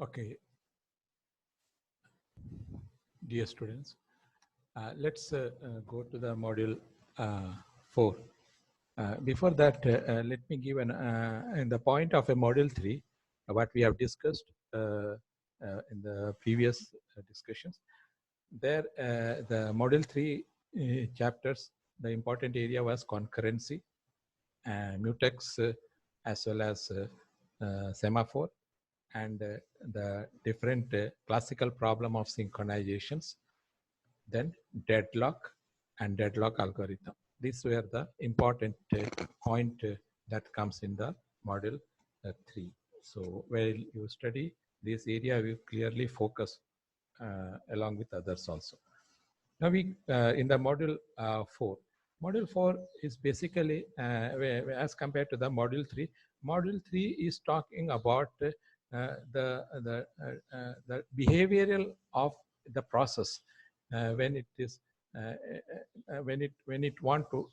Okay, dear students, let's go to the module 4. Before that, let me give in the point of a module 3, what we have discussed in the previous discussions. There, the module 3 chapters, the important area was concurrency, mutex, as well as semaphore, and the different classical problem of synchronizations, then deadlock and deadlock algorithm. These were the important point that comes in the module 3. So while you study this area, we clearly focus along with others also. Now we in the module 4. Module 4 is basically as compared to the module 3. Module 3 is talking about the behavioral of the process when it is when it want to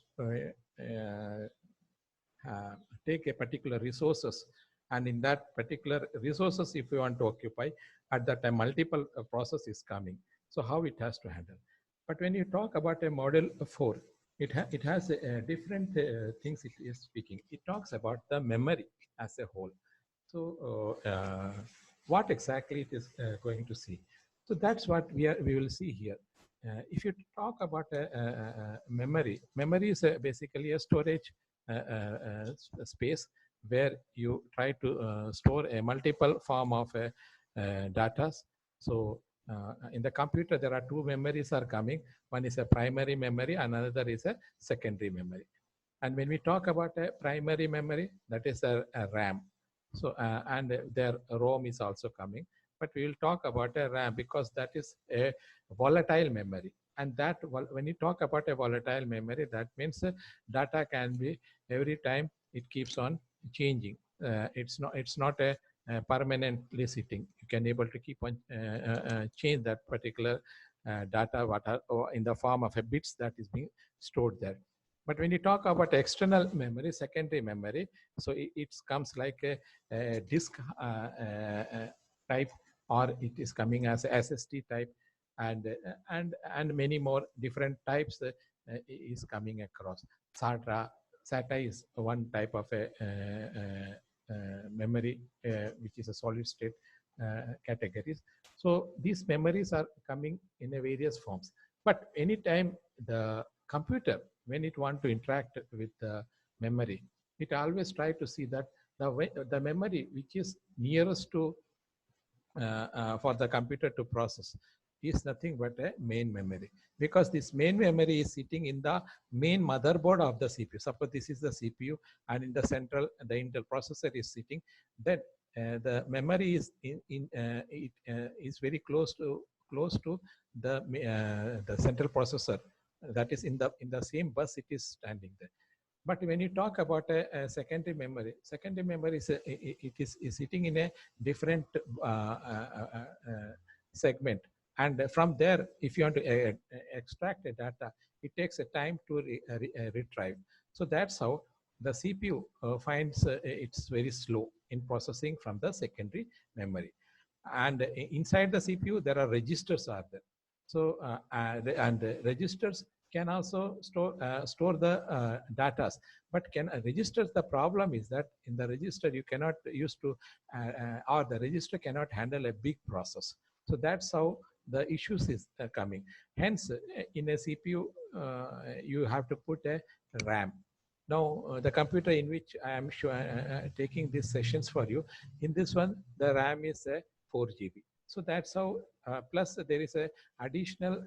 take a particular resources, and in that particular resources, if you want to occupy, at that time multiple process is coming. So how it has to handle. But when you talk about a model 4, it has different things it is speaking. It talks about the memory as a whole. So what exactly it is going to see. So that's what we will see here. If you talk about memory, memory is basically a storage space where you try to store a multiple form of data. So in the computer, there are two memories are coming. One is a primary memory, another is a secondary memory. And when we talk about a primary memory, that is a RAM. So and their ROM is also coming. But we will talk about a RAM because that is a volatile memory. And that when you talk about a volatile memory, that means data can be every time it keeps on changing. It's not a permanently sitting. You can able to keep on change that particular data what are, or in the form of a bits that is being stored there. But when you talk about external memory, secondary memory, so it comes like a disk type, or it is coming as a SSD type, and many more different types is coming across. SATA is one type of a memory, which is a solid state categories. So these memories are coming in a various forms. But anytime the computer, when it want to interact with the memory, it always try to see that the memory which is nearest to for the computer to process is nothing but a main memory, because this main memory is sitting in the main motherboard of the CPU. Suppose this is the CPU, and in the central, the Intel processor is sitting. Then the memory is is very close to the central processor. That is in the same bus it is standing there. But when you talk about a secondary memory is sitting in a different segment. And from there, if you want to extract the data, it takes a time to retrieve. So that's how the CPU finds it's very slow in processing from the secondary memory. And inside the CPU, there are registers are there. So and registers can also store the data, but can registers, the problem is that in the register you cannot use to or the register cannot handle a big process. So that's how the issues is coming. Hence in a CPU you have to put a RAM. Now the computer in which I am taking these sessions for you, in this one the RAM is a 4 GB. So that's how plus there is a additional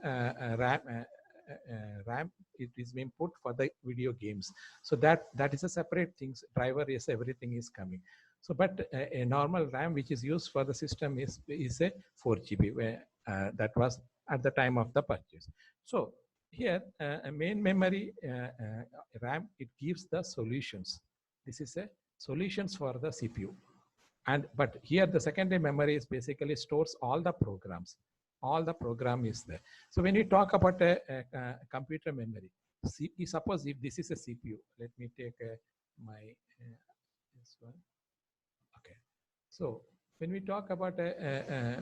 RAM, it is being put for the video games. So that is a separate things. Driver is everything is coming. So but a normal RAM which is used for the system is a 4 GB, where that was at the time of the purchase. So here a main memory RAM, it gives the solutions. This is a solutions for the CPU. And but here the secondary memory is basically stores all the programs. All the program is there. So when you talk about a computer memory, suppose if this is a CPU, let me take my this one. Okay. So when we talk about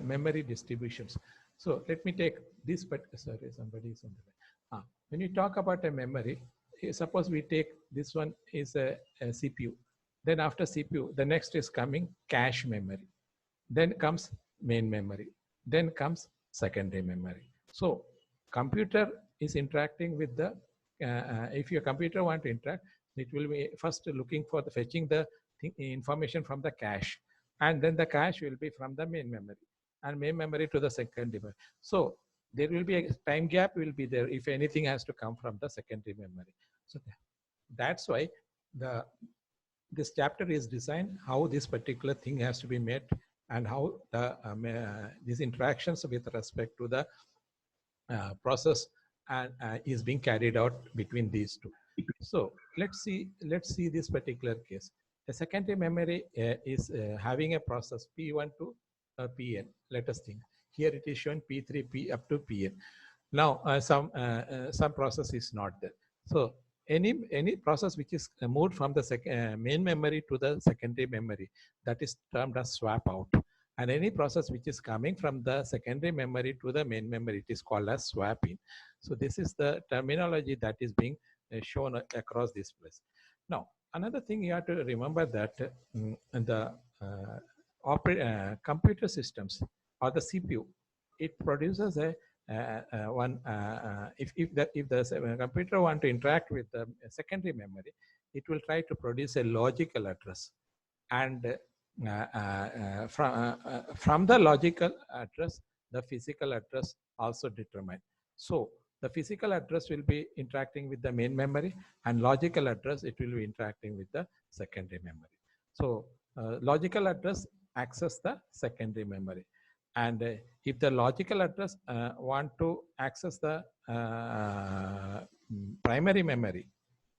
memory distributions, so let me take this, but sorry, somebody is on the line. When you talk about a memory, suppose we take this one is a CPU. Then after CPU, the next is coming cache memory. Then comes main memory. Then comes secondary memory. So computer is interacting with the, if your computer want to interact, it will be first looking for the fetching the information from the cache. And then the cache will be from the main memory and main memory to the secondary memory. So there will be a time gap will be there if anything has to come from the secondary memory. So that's why this chapter is designed how this particular thing has to be met and how these interactions with respect to the process and is being carried out between these two. So let's see this particular case. The secondary memory is having a process P1 to Pn. Let us think. Here it is shown P3 P up to Pn. Now some process is not there. So any process which is moved from the main memory to the secondary memory, that is termed as swap out. And any process which is coming from the secondary memory to the main memory, it is called as swap in. So this is the terminology that is being shown across this place. Now, another thing you have to remember that the computer systems or the CPU, it produces a if the computer want to interact with the secondary memory, it will try to produce a logical address, and from the logical address, the physical address also determined. So the physical address will be interacting with the main memory, and logical address, it will be interacting with the secondary memory. So logical address access the secondary memory. And if the logical address want to access the primary memory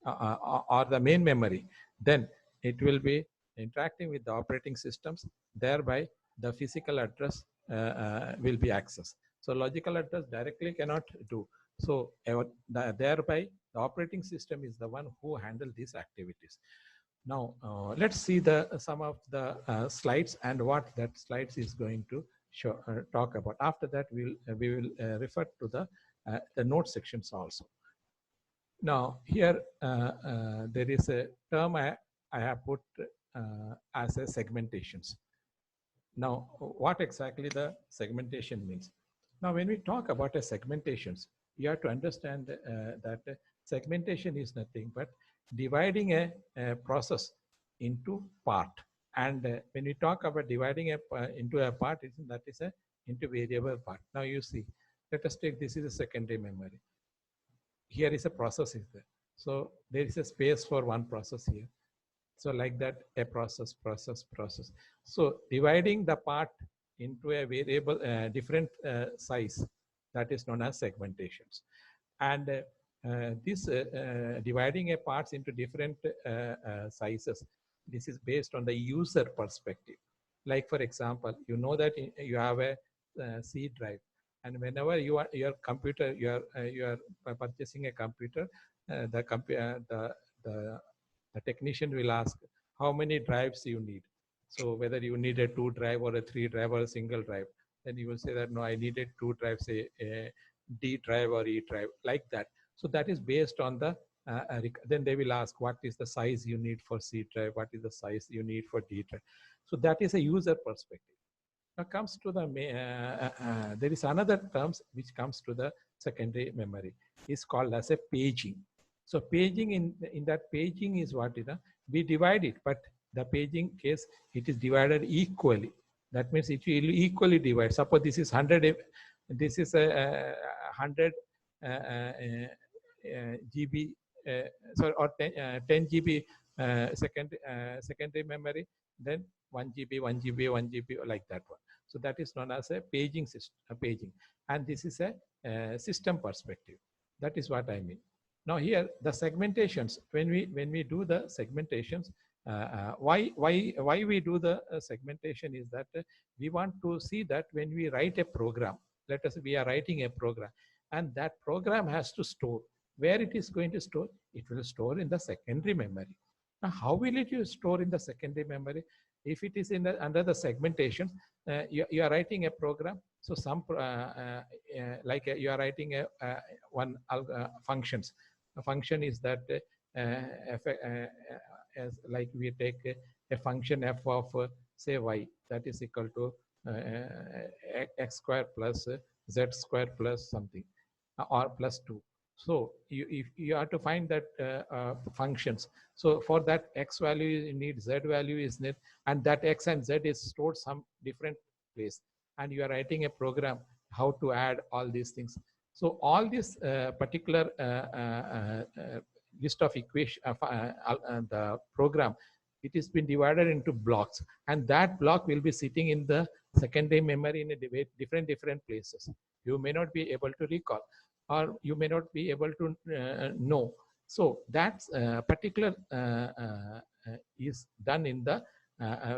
or the main memory, then it will be interacting with the operating systems, thereby the physical address will be accessed. So logical address directly cannot do. So thereby the operating system is the one who handles these activities. Now let's see some of the slides and what that slides is going to show, talk about. After that, we will refer to the note sections also. Now here there is a term I have put as a segmentations. Now, what exactly the segmentation means? Now, when we talk about a segmentations, you have to understand that segmentation is nothing but dividing a process into part. And when we talk about dividing into a part, that is into variable part. Now you see, let us take this is a secondary memory. Here is a process is there. So there is a space for one process here. So like that, a process. So dividing the part into a variable, different size, that is known as segmentations. And this dividing a parts into different sizes, this is based on the user perspective. Like for example, you know that you have a C drive, and whenever your computer, you are purchasing a computer, the technician will ask how many drives you need. So whether you need a 2 drive or a 3 drive or a single drive, then you will say that no, I needed 2 drives, a D drive or E drive, like that. So that is based on the then they will ask what is the size you need for C drive, what is the size you need for D drive. So that is a user perspective. Now comes to the there is another terms which comes to the secondary memory, is called as a paging. So paging, in that paging is what is we divide it, but the paging case, it is divided equally. That means it will equally divide. Suppose this is 100, this is a 100 GB, sorry, or 10 GB secondary memory, then 1 GB, 1 GB, 1 GB, like that one. So that is known as a paging system, paging. And this is a system perspective. That is what I mean. Now here, the segmentations, when we do the segmentations, why we do the segmentation is that we want to see that when we write a program, let us say we are writing a program, and that program has to store. Where it is going to store? It will store in the secondary memory. Now, how will it you store in the secondary memory? If it is in the, under the segmentation, you are writing a program. So some like you are writing a one functions. A function is that as like we take a function f of say y, that is equal to x square plus z square plus something or plus 2. So if you have to find that functions. So for that x value you need z value is need, and that x and z is stored some different place, and you are writing a program how to add all these things. So all this particular list of equation, the program, it has been divided into blocks, and that block will be sitting in the secondary memory in a different places. You may not be able to recall, or you may not be able to know. So that particular is done in the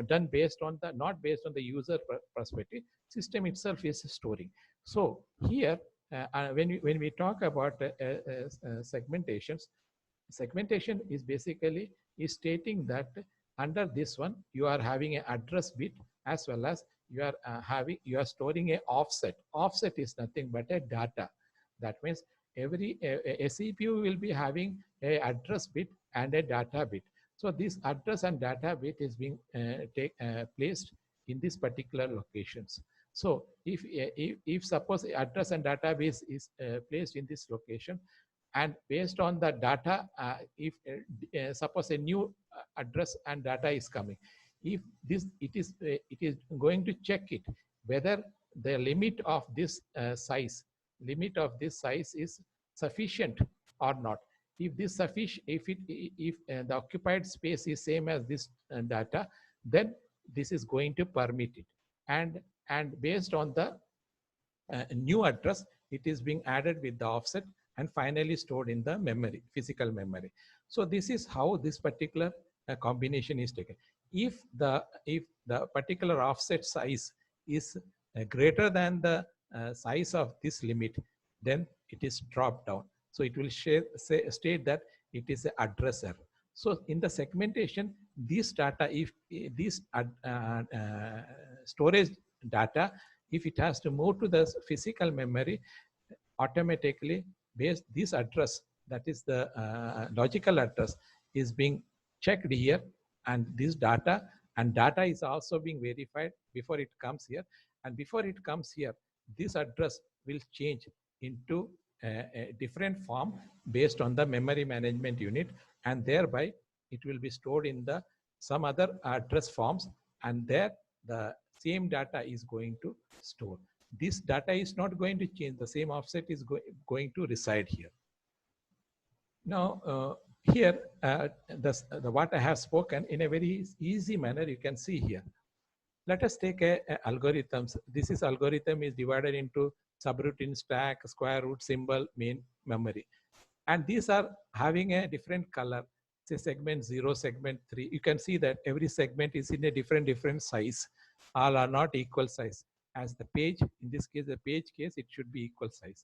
done based on the, not based on the user perspective. System itself is storing. So here, when we talk about segmentations, segmentation is basically is stating that under this one you are having an address bit, as well as you are storing a offset. Offset is nothing but a data. That means every a CPU will be having a address bit and a data bit. So this address and data bit is being placed in these particular locations. So if suppose address and database is placed in this location, and based on the data, if suppose a new address and data is coming, if this it is going to check it whether the limit of this size is sufficient or not. If this sufficient, if the occupied space is same as this data, then this is going to permit it, and based on the new address, it is being added with the offset and finally stored in the memory, physical memory. So this is how this particular combination is taken. If the particular offset size is greater than the size of this limit, then it is dropped down. So it will state that it is an addresser. So in the segmentation, this data, if this storage data, if it has to move to the physical memory, automatically based this address, that is the logical address, is being checked here, and this data is also being verified before it comes here. And before it comes here, this address will change into a different form based on the memory management unit, and thereby it will be stored in the some other address forms, and there the same data is going to store. This data is not going to change. The same offset is going to reside here. Now, here, what I have spoken in a very easy manner, you can see here. Let us take a algorithms. This is algorithm is divided into subroutine, stack, square root, symbol, main, memory. And these are having a different color, say segment 0, segment 3. You can see that every segment is in a different size. All are not equal size. As the page, in this case, the page case, it should be equal size.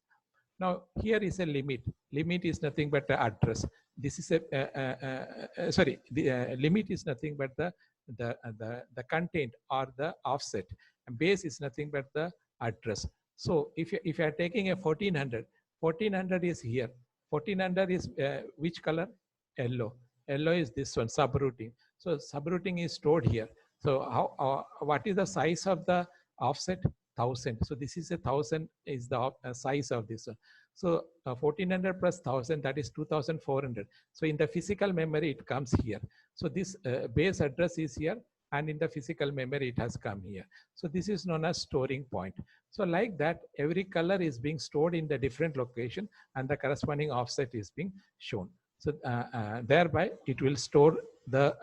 Now, here is a limit. Limit is nothing but the address. This is a, sorry, the limit is nothing but the content or the offset. And base is nothing but the address. So if you are taking a 1400 is here. 1400 is which color? Yellow. Yellow is this one, subrouting. So subrouting is stored here. So how what is the size of the offset? 1000. So this is 1000 is the size of this one. So 1400 plus 1000, that is 2400. So in the physical memory, it comes here. So this base address is here, and in the physical memory, it has come here. So this is known as storing point. So like that, every color is being stored in the different location, and the corresponding offset is being shown. So thereby, it will store the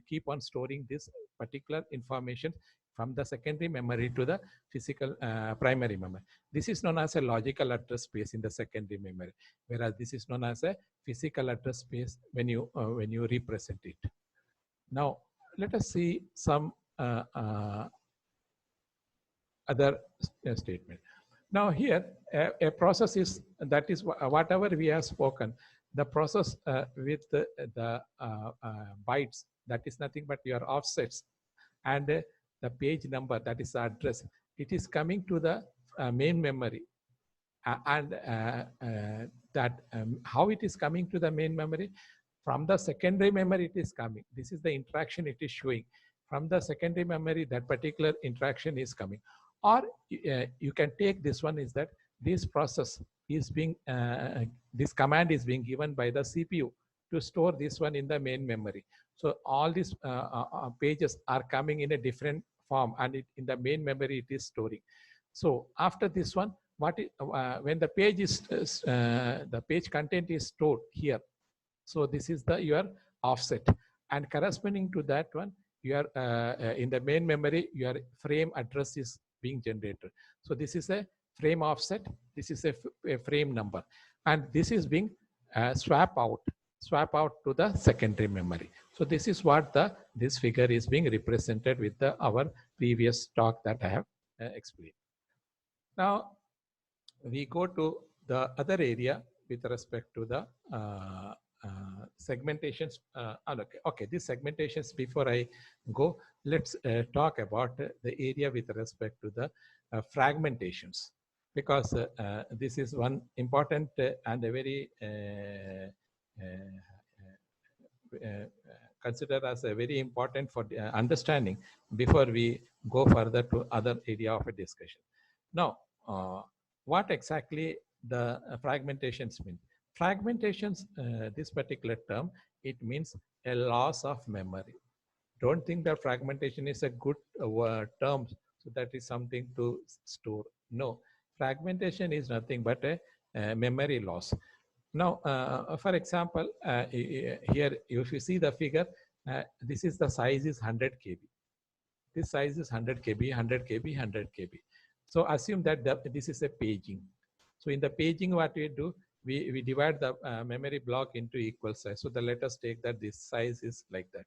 keep on storing this particular information from the secondary memory to the physical primary memory. This is known as a logical address space in the secondary memory, whereas this is known as a physical address space when you represent it. Now, let us see some other statement. Now here, a process is, that is whatever we have spoken, The process with the bytes, that is nothing but your offsets, and the page number, that is the address, it is coming to the main memory. And that how it is coming to the main memory? From the secondary memory it is coming. This is the interaction it is showing. From the secondary memory, that particular interaction is coming. Or you can take this one, is that this process is being, this command is being given by the CPU to store this one in the main memory. So all these pages are coming in a different form, and in the main memory it is storing. So after this one, when the page is the page content is stored here, so this is your offset, and corresponding to that one, your in the main memory, your frame address is being generated. So this is a frame offset, this is a frame number, and this is being swap out to the secondary memory. So this is what this figure is being represented with our previous talk that I have explained. Now we go to the other area with respect to the segmentations. Okay, these segmentations, before I go, let's talk about the area with respect to the fragmentations, because this is one important and a very considered as a very important for understanding before we go further to other area of a discussion. Now, what exactly the fragmentations mean? Fragmentations, this particular term, it means a loss of memory. Don't think that fragmentation is a good term, so that is something to store. No, fragmentation is nothing but a memory loss. Now, for example, here, if you see the figure, this is the size is 100 KB. This size is 100 KB, 100 KB, 100 KB. So assume that this is a paging. So in the paging, what we do, we divide the memory block into equal size. So let us take that this size is like that.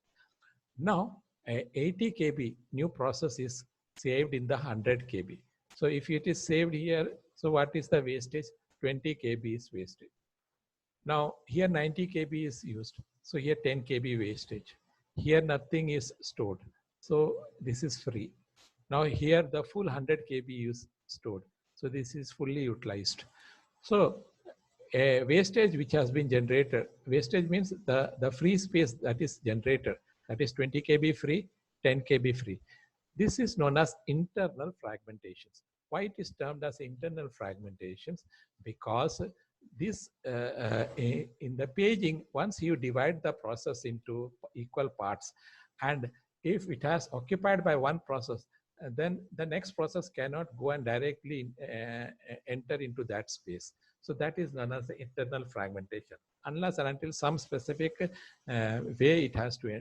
Now, 80 KB new process is saved in the 100 KB. So if it is saved here, so what is the wastage? 20 KB is wasted. Now here 90 KB is used. So here 10 KB wastage. Here nothing is stored. So this is free. Now here the full 100 KB is stored. So this is fully utilized. So a wastage which has been generated, wastage means the free space that is generated, that is 20 KB free, 10 KB free. This is known as internal fragmentations. Why it is termed as internal fragmentations? Because this in the paging, once you divide the process into equal parts, and if it has occupied by one process, then the next process cannot go and directly enter into that space. So that is known as the internal fragmentation, unless and until some specific way it has to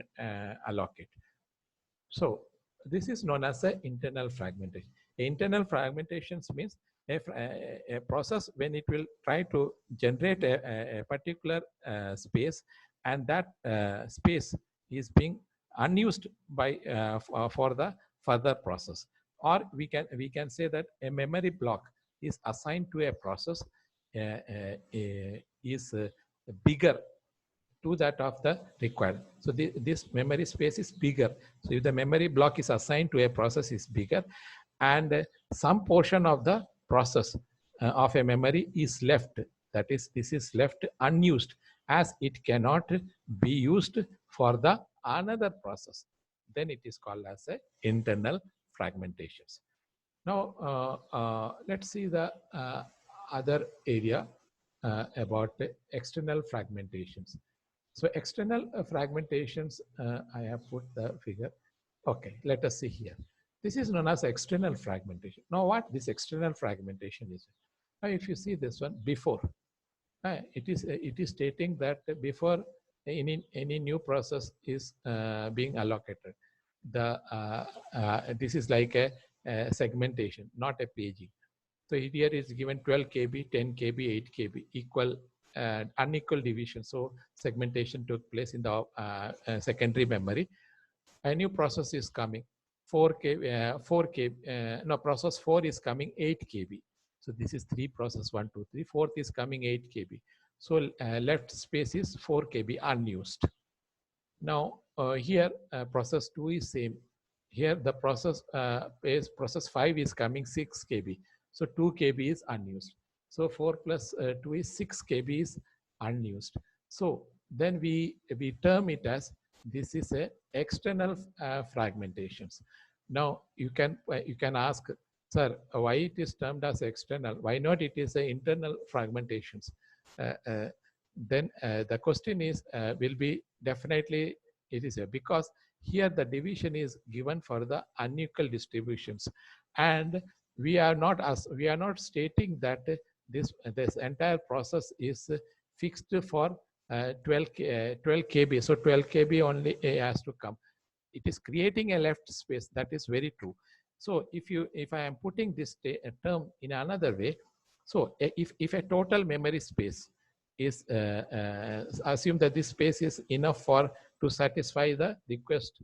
allocate. So this is known as the internal fragmentation. Internal fragmentations means a process when it will try to generate a particular space, and that space is being unused by for the further process. Or we can say that a memory block is assigned to a process is bigger to that of the required. So this memory space is bigger. So if the memory block is assigned to a process is bigger, and some portion of the process of a memory is left, that is, this is left unused, as it cannot be used for the another process, then it is called as a internal fragmentations. Now let's see the other area about external fragmentations. So external fragmentations, I have put the figure. Okay, let us see here. This is known as external fragmentation. Now what this external fragmentation is? Now if you see this one, before, it is stating that before any new process is being allocated, this is like a segmentation, not a paging. So here is given 12 KB, 10 KB, 8 KB, equal unequal division. So segmentation took place in the secondary memory. A new process is coming, 4 KB, no, process 4 is coming 8 KB. So this is 3 process, 1, 2, 3. Fourth is coming 8 KB. So left space is 4 KB unused. Now here process 2 is same. Here the process process 5 is coming 6 KB. So 2 KB is unused. So 4 plus 2 is 6 KB is unused. So then we term it as this is a external fragmentations. Now you can ask, sir, why it is termed as external? Why not it is a internal fragmentations? Then the question is will be definitely it is a, because here the division is given for the unequal distributions, and we are not stating that this entire process is fixed for 12 KB. So 12 KB only has to come. It is creating a left space. That is very true. So if I am putting this term in another way, so if a total memory space is assume that this space is enough for to satisfy the request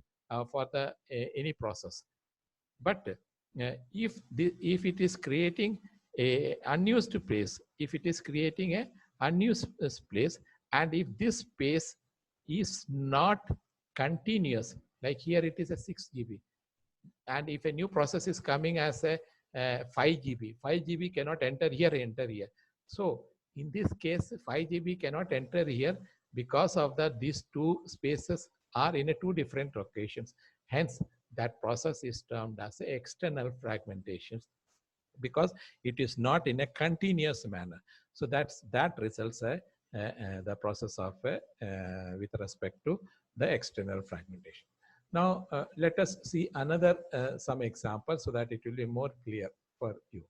for the any process, but if it is creating a unused place, if it is creating a unused place, and if this space is not continuous, like here it is a 6 GB, and if a new process is coming as a 5 GB, 5 GB cannot enter here. So in this case, 5 GB cannot enter here because of that these two spaces are in a two different locations. Hence, that process is termed as external fragmentation because it is not in a continuous manner. So that results the process of with respect to the external fragmentation. Now let us see another some examples so that it will be more clear for you.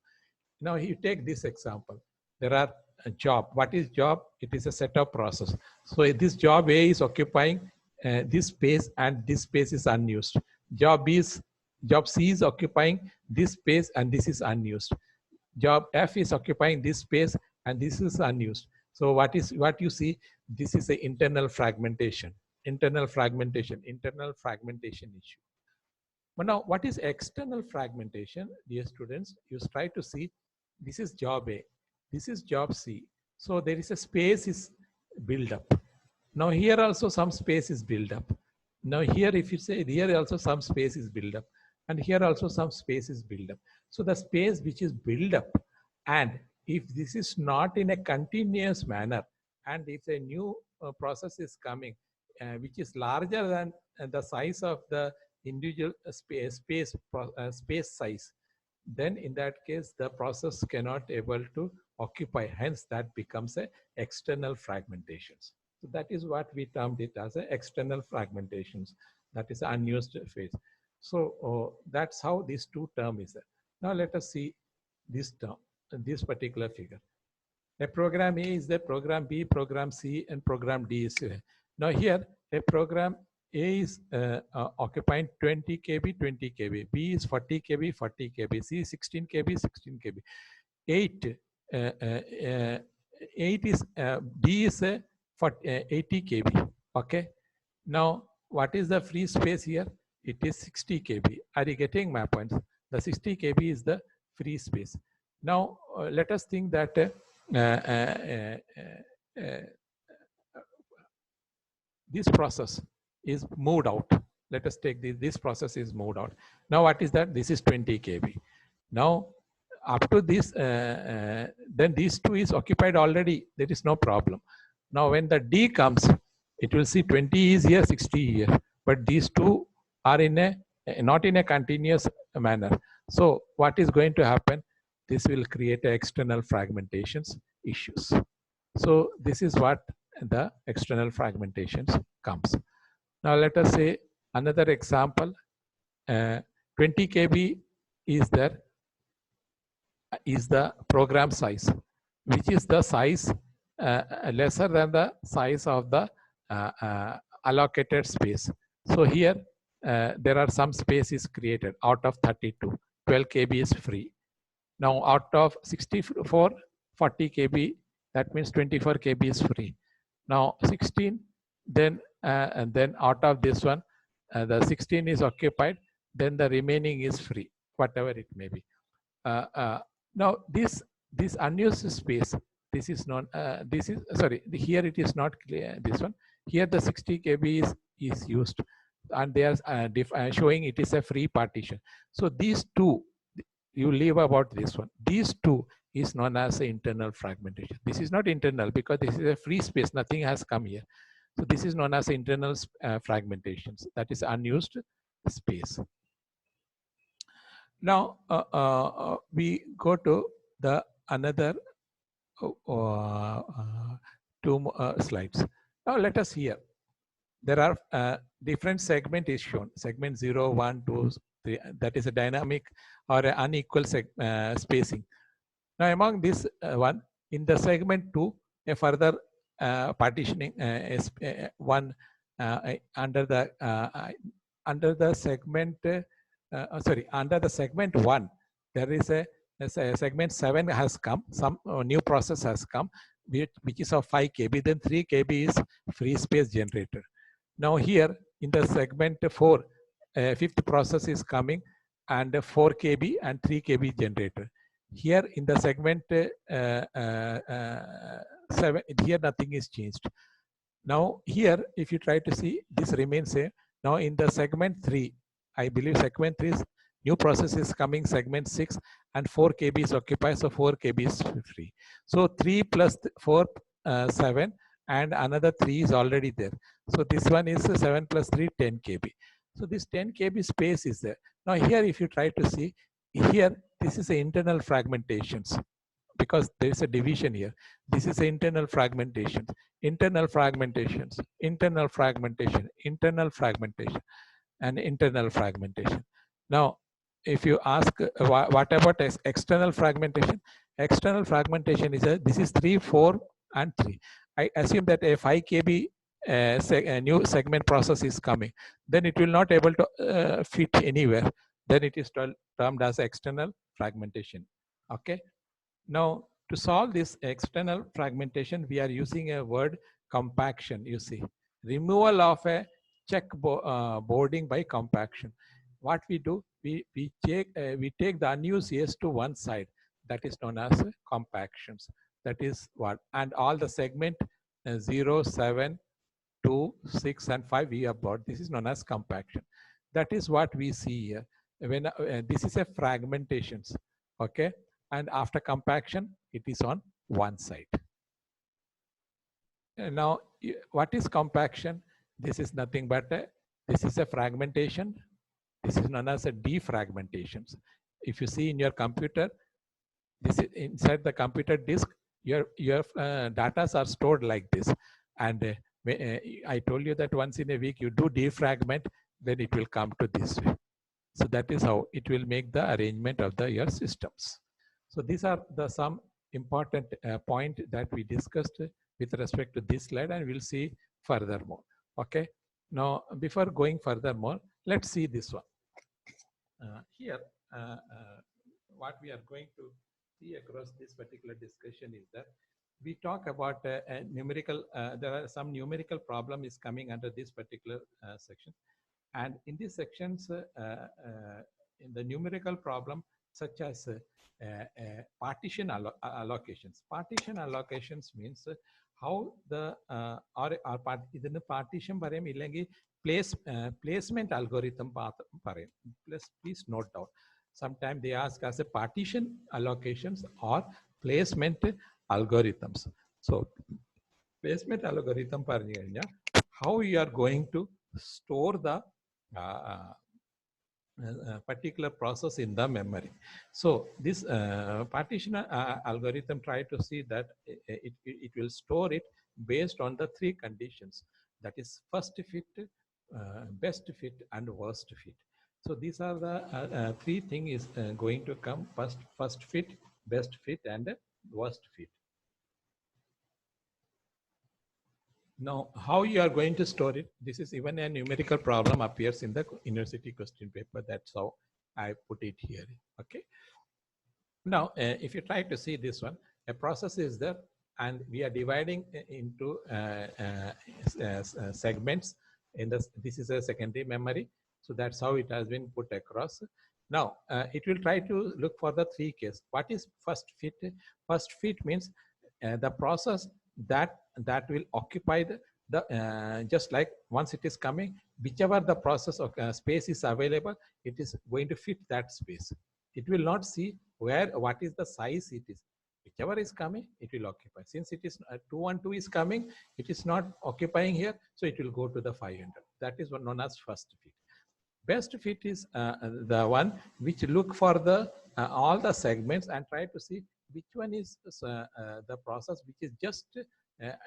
Now you take this example. There are a job. What is job? It is a set of process. So this job A is occupying this space, and this space is unused. Job C is occupying this space, and this is unused. Job F is occupying this space, and this is unused. So what you see? This is an internal fragmentation issue. But now, what is external fragmentation, dear students? You try to see. This is job A. This is job C. So there is a space is built up. Now here also some space is built up. Now here, if you say here also some space is built up, and here also some space is built up. So the space which is built up, and if this is not in a continuous manner, and if a new process is coming, which is larger than the size of the individual space size, then in that case the process cannot able to occupy. Hence, that becomes a external fragmentations. So that is what we termed it as a external fragmentations. That is unused phase. So that's how these two term is. Now let us see this term, this particular figure. A program A is the program B, program C, and program D is here. Now here a program A is occupying 20 KB, 20 KB. B is 40 KB, 40 KB. C is 16 KB, 16 KB. 8 is D is 80 KB. Okay. Now what is the free space here? It is 60 KB. Are you getting my points? The 60 KB is the free space. Now let us think that this process is moved out. Let us take this process is moved out. Now what is that? This is 20 KB. Now up to this, then these two is occupied already. There is no problem. Now when the D comes, it will see 20 is here, 60 here. But these two are in a not in a continuous manner. So what is going to happen? This will create external fragmentations issues. So this is what the external fragmentations comes. Now let us say another example. 20 KB is there, is the program size, which is the size lesser than the size of the allocated space. So here there are some spaces created out of 32. 12 KB is free. Now out of 64, 40 KB, that means 24 KB is free. Now 16, then and then out of this one, the 16 is occupied, then the remaining is free, whatever it may be. Now this unused space, This is not, this is, sorry, here it is not clear, this one. Here the 60 KB is used, and they are showing it is a free partition. So these two, you leave about this one. These two is known as internal fragmentation. This is not internal because this is a free space, nothing has come here. So this is known as internal fragmentations, that is unused space. Now we go to the another two slides. Now let us hear. There are different segment is shown. Segment 0, 1, 2, 3. That is a dynamic or an unequal spacing. Now among this one, in the segment 2, a further partitioning is one under the segment. Under the segment 1, there is a segment 7 has come. Some new process has come, which is of 5 KB. Then 3 KB is free space generator. Now here in the segment 4, fifth process is coming, and 4 KB and 3 KB generator. Here in the segment 7, here nothing is changed. Now here, if you try to see, this remains same. Now in the segment 3, I believe segment 3 is new process is coming, segment 6, and 4 KB is occupied, so 4 KB is free. So 3 plus 4, 7, and another 3 is already there. So this one is 7 plus 3, 10 KB. So this 10 KB space is there. Now here, if you try to see, here, this is the internal fragmentations, because there is a division here. This is the internal fragmentations, internal fragmentations, internal fragmentation, internal fragmentation, and internal fragmentation. Now, if you ask what about external fragmentation? External fragmentation is this is 3, 4, and 3. I assume that a 5 KB a new segment process is coming, then it will not able to fit anywhere. Then it is termed as external fragmentation. Okay. Now, to solve this external fragmentation, we are using a word compaction. You see, removal of a check boarding by compaction. What we do, we take the unused S to one side. That is known as compactions. That is what, and all the segment 0, 7, 2, 6, and 5 we have brought. This is known as compaction. That is what we see here. When this is a fragmentations, okay, and after compaction, it is on one side. Now, what is compaction? This is nothing but this is a fragmentation. This is known as a defragmentations. If you see in your computer, this is inside the computer disk, your data are stored like this. And I told you that once in a week you do defragment, then it will come to this way. So that is how it will make the arrangement of your systems. So these are the some important point that we discussed with respect to this slide, and we'll see furthermore. Okay. Now, before going furthermore, let's see this one. Here, what we are going to see across this particular discussion is that we talk about a numerical, there are some numerical problem is coming under this particular section. And in these sections, in the numerical problem, such as partition allocations. Partition allocations means how the partition placement algorithm. Please note down. Sometimes they ask us a partition allocations or placement algorithms. So placement algorithm, how you are going to store the particular process in the memory. So this partition algorithm try to see that it will store it based on the 3 conditions. That is first fit, best fit, and worst fit. So these are the 3 things is going to come: first fit, best fit, and worst fit. Now, how you are going to store it? This is even a numerical problem appears in the university question paper. That's how I put it here. Okay. Now, if you try to see this one, a process is there, and we are dividing into segments. This is a secondary memory, so that's how it has been put across. Now, it will try to look for the 3 cases. What is first fit? First fit means the process that will occupy the just like once it is coming, whichever the process of space is available, it is going to fit that space. It will not see what is the size it is. Whichever is coming, it will occupy. Since it is 212 is coming, it is not occupying here, so it will go to the 500. That is what known as first fit. Best fit is the one which look for the all the segments and try to see which one is the process which is just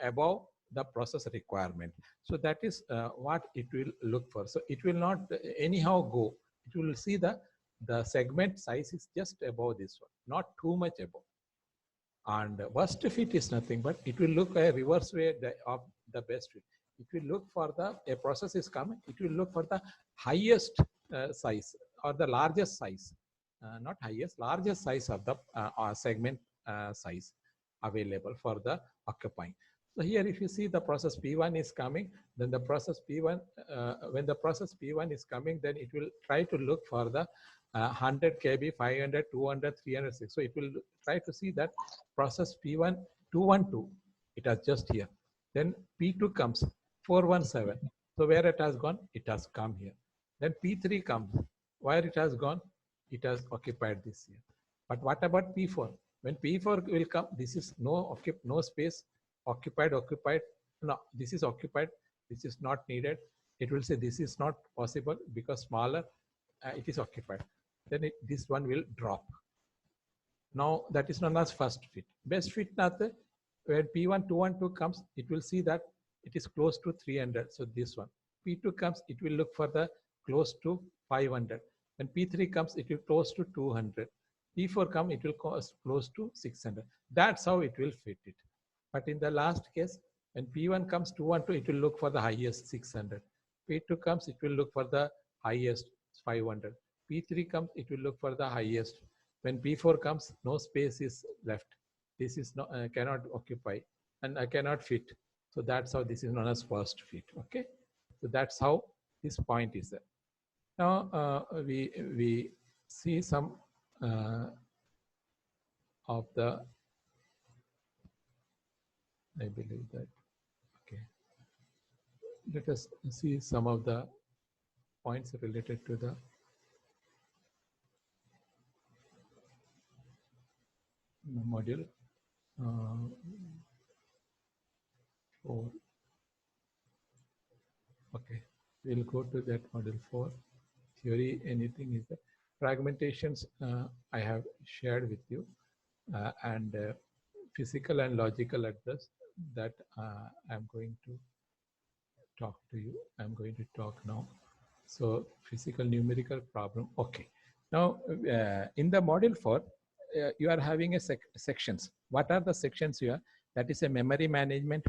above the process requirement. So that is what it will look for. So it will not anyhow go. It will see the segment size is just above this one, not too much above. And worst fit is nothing but it will look a reverse way of the best fit. It will look for a process is coming, it will look for the highest size or the largest size, not highest, largest size of the segment size available for the occupying. So here if you see the process P1 is coming, then the process P1, when the process P1 is coming, then it will try to look for the 100 kb, 500, 200, 306. So it will try to see that process P1, 212, it has just here. Then P2 comes, 417. So where it has gone? It has come here. Then P3 comes. Where it has gone? It has occupied this here. But what about P4? When P4 will come, this is no space, occupied. No, this is occupied. This is not needed. It will say this is not possible because smaller, it is occupied. Then this one will drop. Now that is known as first fit. Best fit natte, when P1 212 comes, it will see that it is close to 300. So this one. P2 comes, it will look for the close to 500. When P3 comes, it will close to 200. P4 comes, it will close to 600. That's how it will fit it. But in the last case, when P1 comes 212, it will look for the highest 600. P2 comes, it will look for the highest 500. P3 comes, it will look for the highest. When P4 comes, no space is left. This is not, cannot occupy and I cannot fit. So that's how this is known as first fit. Okay. So that's how this point is there. Now we see some of the, I believe that, okay. Let us see some of the points related to the module 4. Okay, we'll go to that module 4. Theory, anything is there. Fragmentations I have shared with you, and physical and logical address that I'm going to talk to you. I'm going to talk now. So physical numerical problem. Okay. Now in the module 4, you are having a sections. What are the sections here? That is a memory management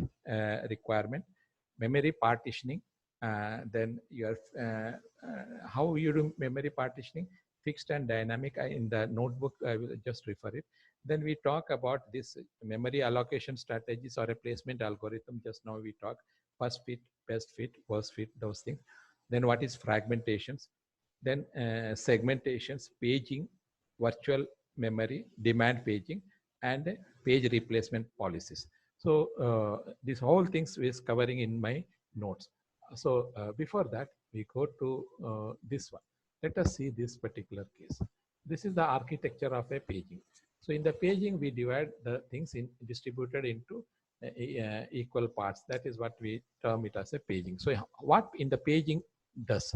requirement, memory partitioning. Then your how you do memory partitioning, fixed and dynamic. In the notebook, I will just refer it. Then we talk about this memory allocation strategies or a placement algorithm. Just now we talk first fit, best fit, worst fit, those things. Then what is fragmentations? Then segmentations, paging, virtual memory, demand paging, and page replacement policies. So this whole things is covering in my notes. So before that, we go to this one. Let us see this particular case. This is the architecture of a paging. So in the paging, we divide the things in distributed into equal parts. That is what we term it as a paging. So what in the paging does?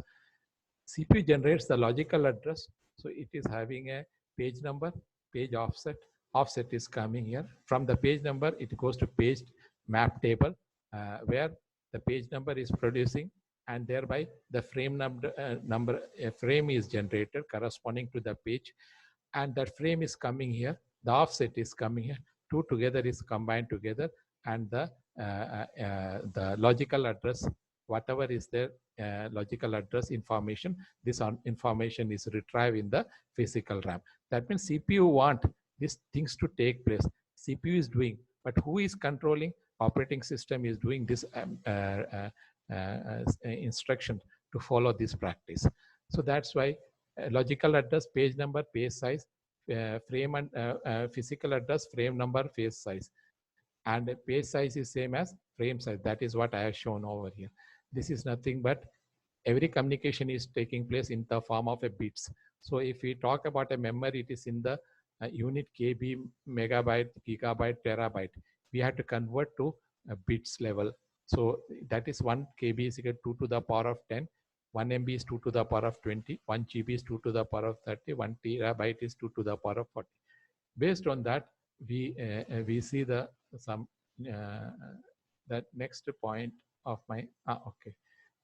CPU generates the logical address. So it is having a page number, page offset. Offset is coming here. From the page number, it goes to page map table, where the page number is producing, and thereby the frame number a frame is generated corresponding to the page, and that frame is coming here. The offset is coming here. Two together is combined together, and the logical address, whatever is there, logical address information, this information is retrieved in the physical RAM. That means CPU want these things to take place. CPU is doing, but who is controlling? Operating system is doing this instruction to follow this practice. So that's why logical address, page number, page size, frame and physical address, frame number, page size. and the page size is same as frame size. That is what I have shown over here. This is nothing but every communication is taking place in the form of a bits. So if we talk about a memory, it is in the unit KB, megabyte, gigabyte, terabyte. We have to convert to a bits level. So that is 1 KB is equal to 2 to the power of 10. 1 MB is 2 to the power of 20. 1 GB is 2 to the power of 30. 1 terabyte is 2 to the power of 40. Based on that, we see the some that next point of my okay.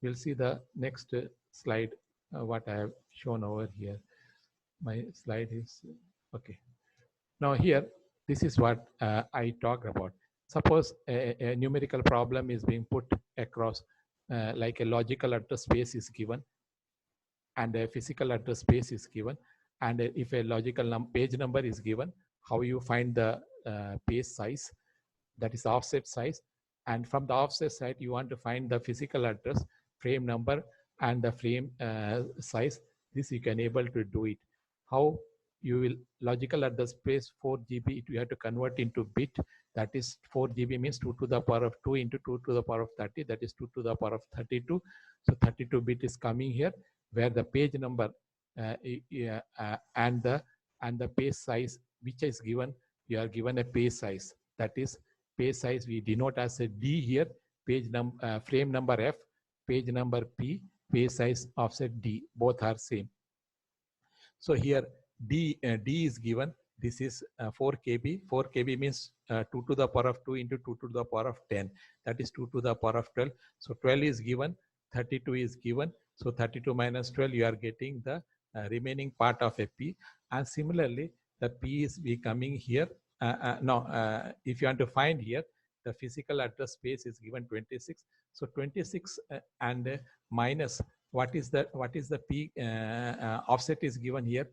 We'll see the next slide, what I have shown over here. My slide is, okay. Now here, this is what I talked about. Suppose a numerical problem is being put across, like a logical address space is given and a physical address space is given. And if a logical page number is given, how you find the page size, that is offset size. And from the offset side, you want to find the physical address, frame number, and the frame size. This you can able to do it. How you will logical address space 4 GB, you have to convert into bit. That is 4 GB means 2 to the power of 2 into 2 to the power of 30. That is 2 to the power of 32. So 32 bit is coming here, where the page number and the page size, which is given, you are given a page size. That is page size we denote as a D here, page frame number F, page number P, page size offset D, both are same. So here D is given. This is 4 KB. 4 KB means 2 to the power of 2 into 2 to the power of 10. That is 2 to the power of 12. So 12 is given, 32 is given. So 32 minus 12, you are getting the remaining part of a P. And similarly, the P is becoming here. If you want to find here, the physical address space is given 26. So 26 and minus what is the P offset is given here.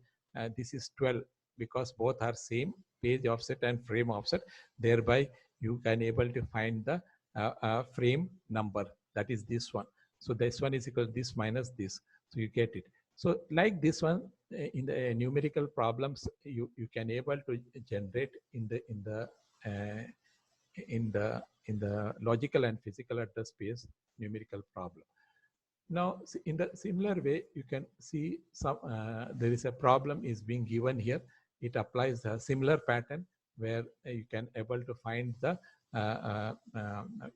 This is 12 because both are same, page offset and frame offset. Thereby, you can able to find the frame number. That is this one. So this one is equal to this minus this. So you get it. So like this one, in the numerical problems, you can able to generate in the logical and physical address space numerical problem. Now, in the similar way, you can see some there is a problem is being given here. It applies a similar pattern where you can able to find the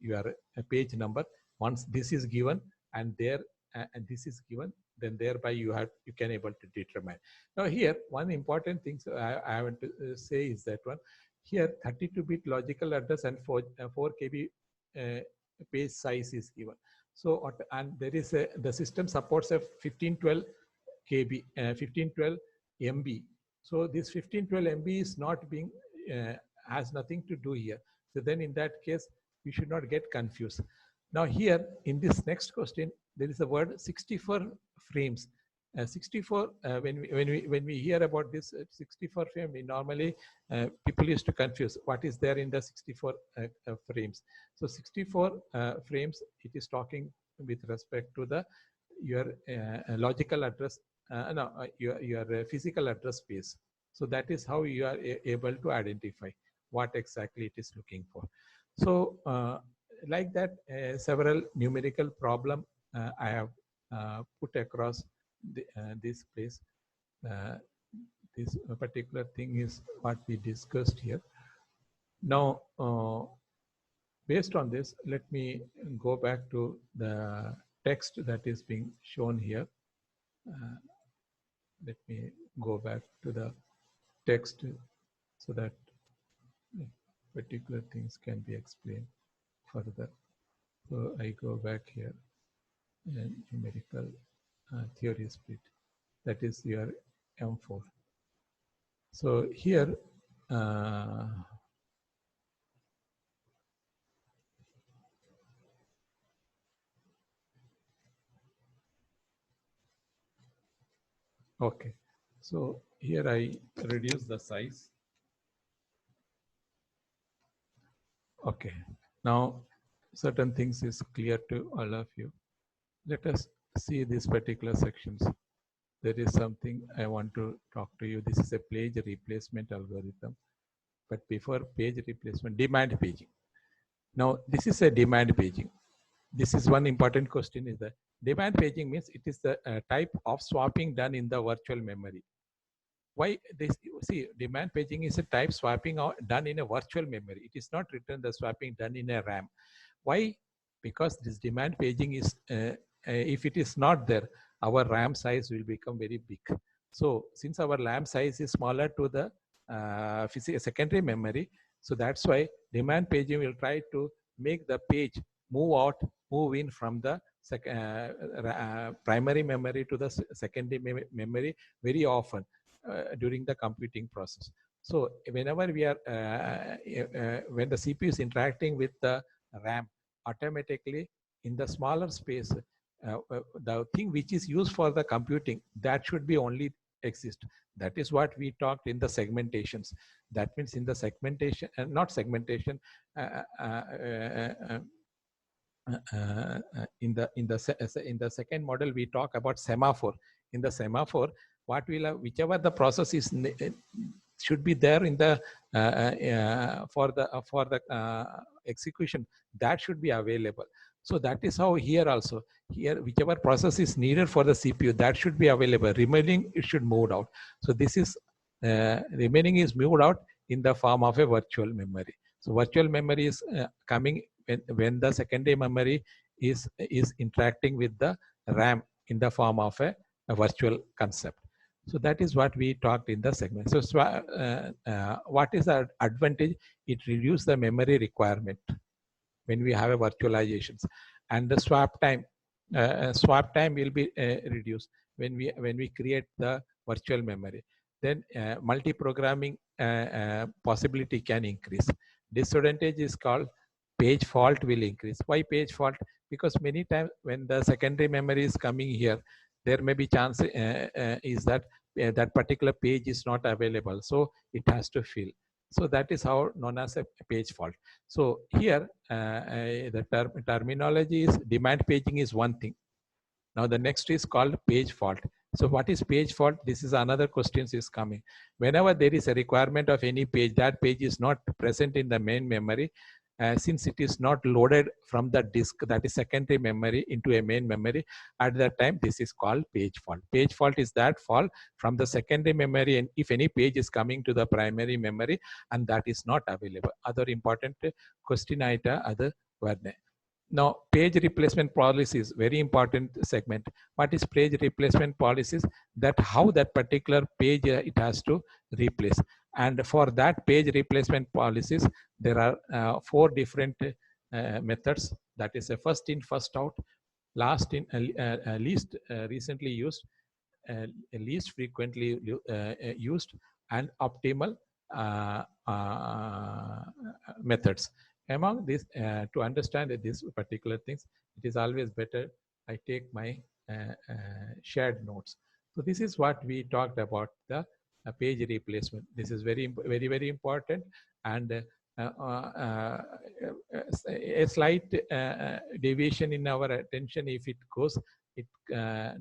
your page number. Once this is given and there and this is given, then thereby you can able to determine. Now here, one important thing I want to say is that one here 32-bit logical address and 4 KB page size is given. So and there is the system supports a 1512 KB, 1512 MB. So this 1512 MB is not being has nothing to do here. So then in that case, we should not get confused. Now here in this next question, there is a word 64 frames. 64 when we hear about this 64 frame, we normally people used to confuse what is there in the 64 frames. So 64 frames, it is talking with respect to the your logical address, your physical address space. So that is how you are able to identify what exactly it is looking for. So like that, several numerical problem I have put across this place. This particular thing is what we discussed here. Now, based on this, let me go back to the text that is being shown here. Let me go back to the text so that particular things can be explained further. So I go back here and numerical theory split. That is your M4. So here, okay. So here I reduce the size. Okay. Now, certain things is clear to all of you. Let us see these particular sections. There is something I want to talk to you. This is a page replacement algorithm. But before page replacement, demand paging. Now, this is a demand paging. This is one important question is that demand paging means it is the type of swapping done in the virtual memory. Why this? See, demand paging is a type swapping done in a virtual memory. It is not written the swapping done in a RAM. Why? Because this demand paging is, if it is not there, our RAM size will become very big. So since our RAM size is smaller to the secondary memory, so that's why demand paging will try to make the page move in from the primary memory to the secondary memory very often during the computing process. So whenever we are, when the CPU is interacting with the RAM, automatically in the smaller space, the thing which is used for the computing, that should be only exist. That is what we talked in the segmentations. That means in the segmentation, not segmentation, in the second model we talk about semaphore. In the semaphore, what will whichever the process is should be there in the for the execution, that should be available. So that is how here also, here whichever process is needed for the CPU, that should be available. Remaining, it should move out. So this is remaining is moved out in the form of a virtual memory. So virtual memory is coming when the secondary memory is interacting with the RAM in the form of a virtual concept. So that is what we talked in the segment. So what is the advantage? It reduces the memory requirement when we have a virtualizations, and the swap time will be reduced when we create the virtual memory. Then multi-programming possibility can increase. Disadvantage is called page fault will increase. Why page fault? Because many times when the secondary memory is coming here, there may be chance is that that particular page is not available, so it has to fill. So that is how known as a page fault. So here the terminology is demand paging is one thing. Now the next is called page fault. So what is page fault? This is another question is coming. Whenever there is a requirement of any page, that page is not present in the main memory, since it is not loaded from the disk, that is secondary memory, into a main memory, at that time this is called page fault. Page fault is that fault from the secondary memory, and if any page is coming to the primary memory and that is not available. Other important question item other varne. Now, page replacement policies, very important segment. What is page replacement policies? That how that particular page it has to replace. And for that page replacement policies, there are 4 different methods. That is a first in, first out, last in, least recently used, least frequently used, and optimal methods. Among these, to understand these particular things, it is always better I take my shared notes. So this is what we talked about, the page replacement. This is very, very important, and a slight deviation in our attention, if it goes, it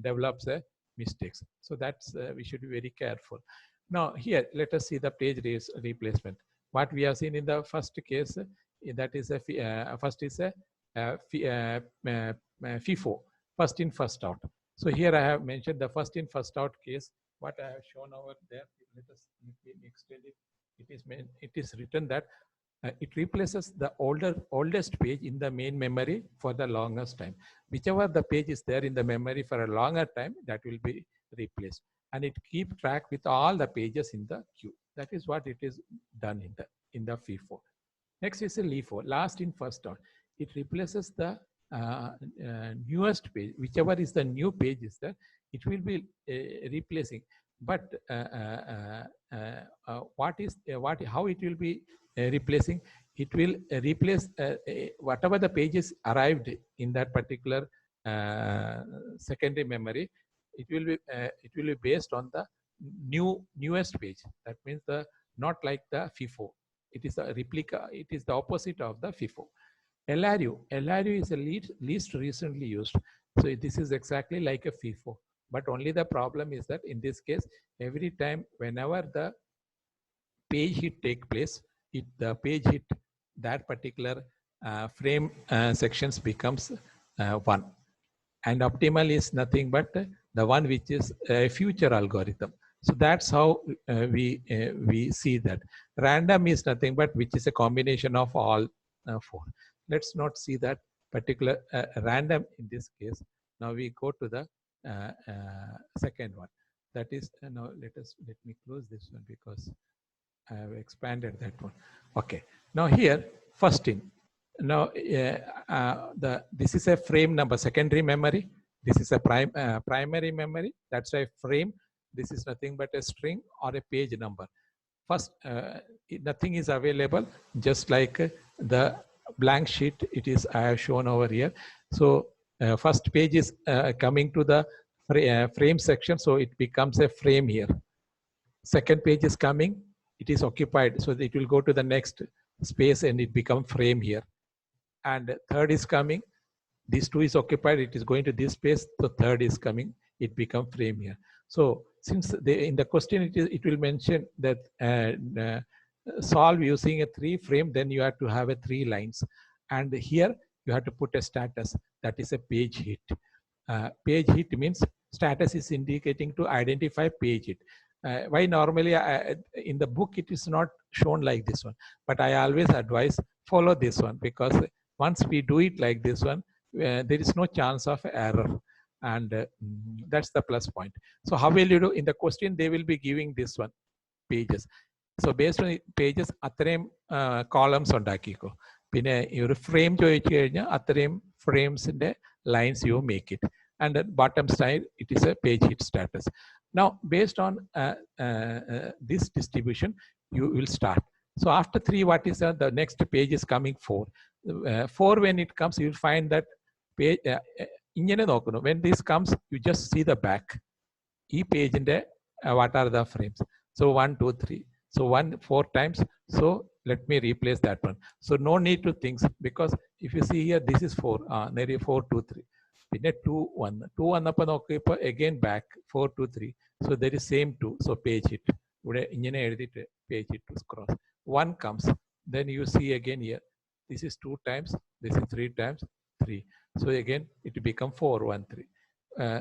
develops a mistakes. So that's we should be very careful. Now here, let us see the page replacement. What we have seen in the first case, that is a first is a FIFO, first in, first out. So here I have mentioned the first in, first out case. What I have shown over there, let us extend it. It is written that it replaces the oldest page in the main memory for the longest time. Whichever the page is there in the memory for a longer time, that will be replaced, and it keep track with all the pages in the queue. That is what it is done in the FIFO. Next is a LIFO, last in, first out. It replaces the newest page, whichever is the new page is there, it will be replacing. But how it will be replacing? It will replace whatever the pages arrived in that particular secondary memory. It will be based on the newest page. That means the not like the FIFO. It is a replica. It is the opposite of the FIFO. LRU is the least recently used. So this is exactly like a FIFO. But only the problem is that in this case, every time whenever the page hit take place, the page hit that particular frame sections becomes 1. And optimal is nothing but the one which is a future algorithm. So that's how we see that. Random is nothing but which is a combination of all 4. Let's not see that particular random in this case. Now we go to the second one. That is, now let me close this one because I have expanded that one. Okay. Now here, first in. Now this is a frame number, secondary memory. This is a primary memory. That's a frame. This is nothing but a string or a page number. First, nothing is available, just like the blank sheet. It is I have shown over here. So first page is coming to the frame section, so it becomes a frame here. Second page is coming, it is occupied, so it will go to the next space and it become frame here. And third is coming, this 2 is occupied, it is going to this space, so third is coming, it become frame here. So since in the question it will mention that solve using a 3 frame, then you have to have a 3 lines. And here you have to put a status, that is a page hit. Page hit means status is indicating to identify page hit. Why normally in the book it is not shown like this one, but I always advise follow this one, because once we do it like this one, there is no chance of error, and that's the plus point. So how will you do? In the question they will be giving this one, pages. So based on pages, അത്രയും columns ഉണ്ടാക്കിക്കോ. പിന്നെ ഈ ഒരു frame ചോദിച്ചു കഴിഞ്ഞാൽ അത്രയും framesന്റെ lines you make it. And at bottom side, it is a page hit status. Now, based on this distribution, you will start. So after 3, what is the next page is coming 4. 4, when it comes, you will find that page. When this comes, you just see the back. Each page in there, what are the frames? So 1, 2, 3. So 1, 4 times. So let me replace that one. So no need to think, because if you see here, this is 4. There is 4, 2, 3. 2, 1. 2 1 again back 4, 2, 3. So there is same 2. So page hit. Page hit to cross. 1 comes. Then you see again here. This is 2 times. This is 3 times 3. So again it become 4, 1, 3.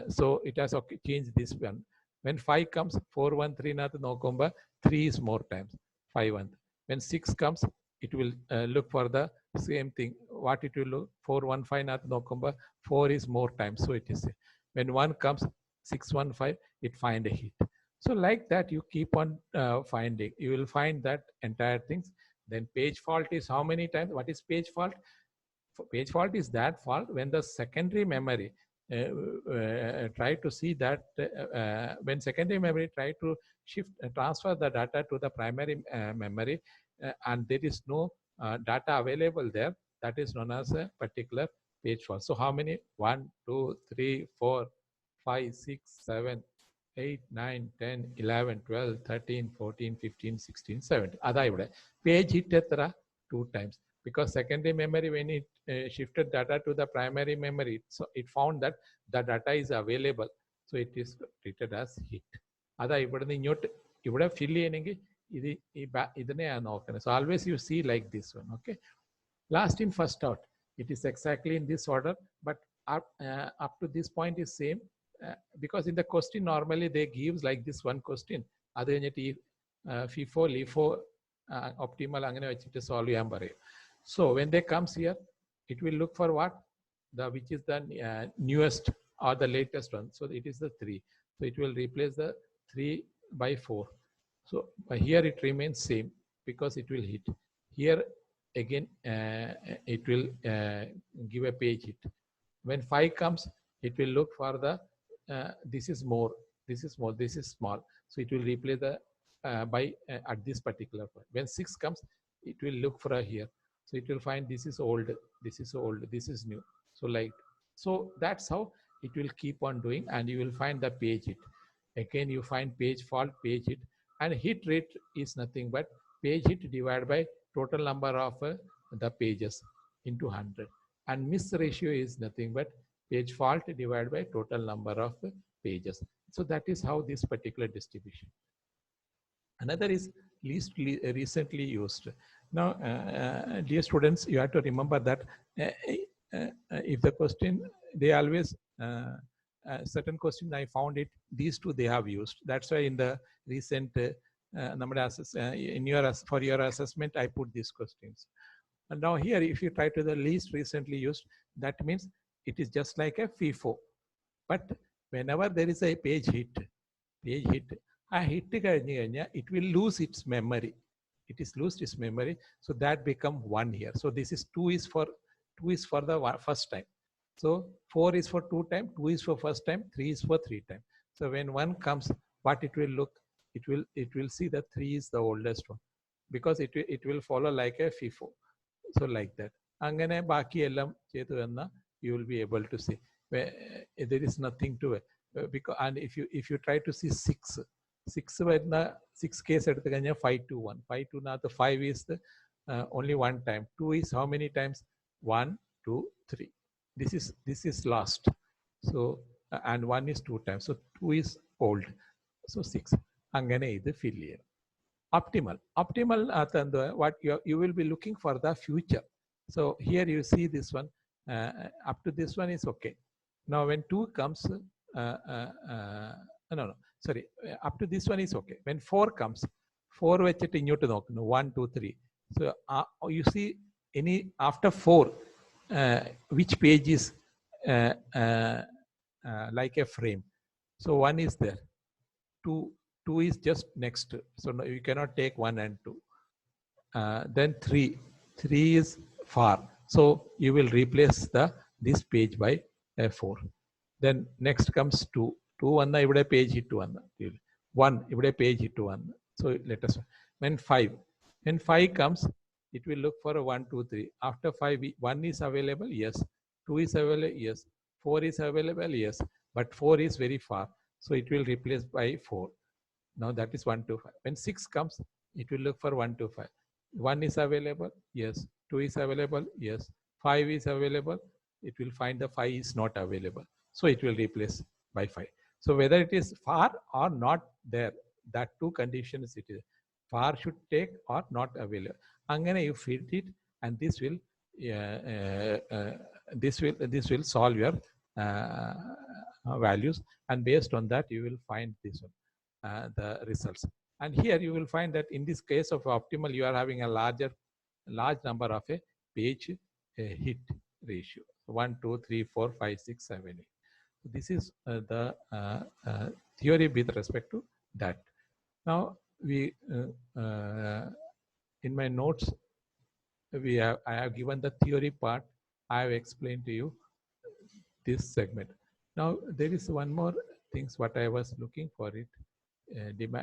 So it has changed this one. When 5 comes, 4, 1, 3 nath nokumba 3 is more times. 5, 1. When 6 comes, it will look for the same thing. What it will look? 4, 1, 5 nath nokumba 4 is more times. So it is. When 1 comes, 6, 1, 5, it find a hit. So like that, you keep on finding. You will find that entire things. Then page fault is how many times? What is page fault? Page fault is that fault when the secondary memory try to see that when secondary memory try to transfer the data to the primary memory and there is no data available there, that is known as a particular page fault. So how many? 1, 2, 3, 4, 5, 6, 7, 8, 9, 10, 11, 12, 13, 14, 15, 16, 17. That's page hit 2 times. Because secondary memory, when it shifted data to the primary memory, so it found that the data is available. So it is treated as hit. That's fill so always you see like this one. Okay. Last in, first out. It is exactly in this order, but up to this point is same. Because in the question normally they gives like this one question. FIFO, LIFO, optimal angane vechittu solve cheyan parayum. So when they comes here, it will look for what? Which is the newest or the latest one. So it is the 3. So it will replace the 3 by 4. So here it remains same because it will hit. Here again it will give a page hit. When 5 comes, it will look for the this is more, this is more, this is small. So it will replace the by at this particular point. When 6 comes, it will look for here. So it will find this is old, this is old, this is new. So like, so that's how it will keep on doing, and you will find the page hit. Again, you find page fault, page hit, and hit rate is nothing but page hit divided by total number of the pages into 100. And miss ratio is nothing but page fault divided by total number of pages. So that is how this particular distribution. Another is least recently used. Now, dear students, you have to remember that if the question, they always, certain question I found it, these two they have used. That's why in the recent, in your, for your assessment, I put these questions. And now here, if you try to the least recently used, that means it is just like a FIFO. But whenever there is a page hit, it will lose its memory. It is lose its memory, so that become 1 here. So this is 2 is for the first time. So 4 is for 2 time, 2 is for first time, 3 is for 3 time. So when 1 comes, what it will look, it will see that 3 is the oldest one, because it will follow like a FIFO. So like that. Angane baki ellam chedu enna, you will be able to see. There is nothing to it. Because, and if you try to see 6 വരുന്ന 6 case എടുത്തു കഴിഞ്ഞാൽ 5 to 1. 5 to now the 5 is the only 1 time. 2 is how many times? 1, 2, 3. This is last. So and 1 is 2 times. So 2 is old. So 6. അങ്ങനെ ഇത് fill ചെയ്യണം. Optimal what you will be looking for the future. So here you see this one, up to this one is okay. Now when 2 comes, no, sorry, up to this one is okay. When 4 comes, 4 വെച്ചിട്ട് ഇങ്ങോട്ട് നോക്കുന്നു, 1, 2, 3. So you see any after 4, which page is like a frame. So 1 is there, 2 is just next. So no, you cannot take 1 and 2. Then 3 is far. So you will replace this page by 4. Then next comes 2. 2 vanna ivide page hit 1. 1 ivide page hit 1. So let us, when 5 comes, it will look for a 1, 2, 3. After 5, 1 is available, yes. 2 is available, yes. 4 is available, yes. But 4 is very far, so it will replace by 4. Now that is 1 to 5. When 6 comes, it will look for 1 to 5. 1 is available, yes. 2 is available, yes. 5 is available, it will find the 5 is not available. So it will replace by 5. So whether it is far or not there, that 2 conditions it is. Far should take or not available. Angane you fit it, and this will solve your values, and based on that you will find this one. The results. And here you will find that in this case of optimal, you are having a large number of a page hit ratio. 1, 2, 3, 4, 5, 6, 7, 8. So this is the theory with respect to that. Now we in my notes I have given the theory part. I have explained to you this segment. Now there is one more things what I was looking for it.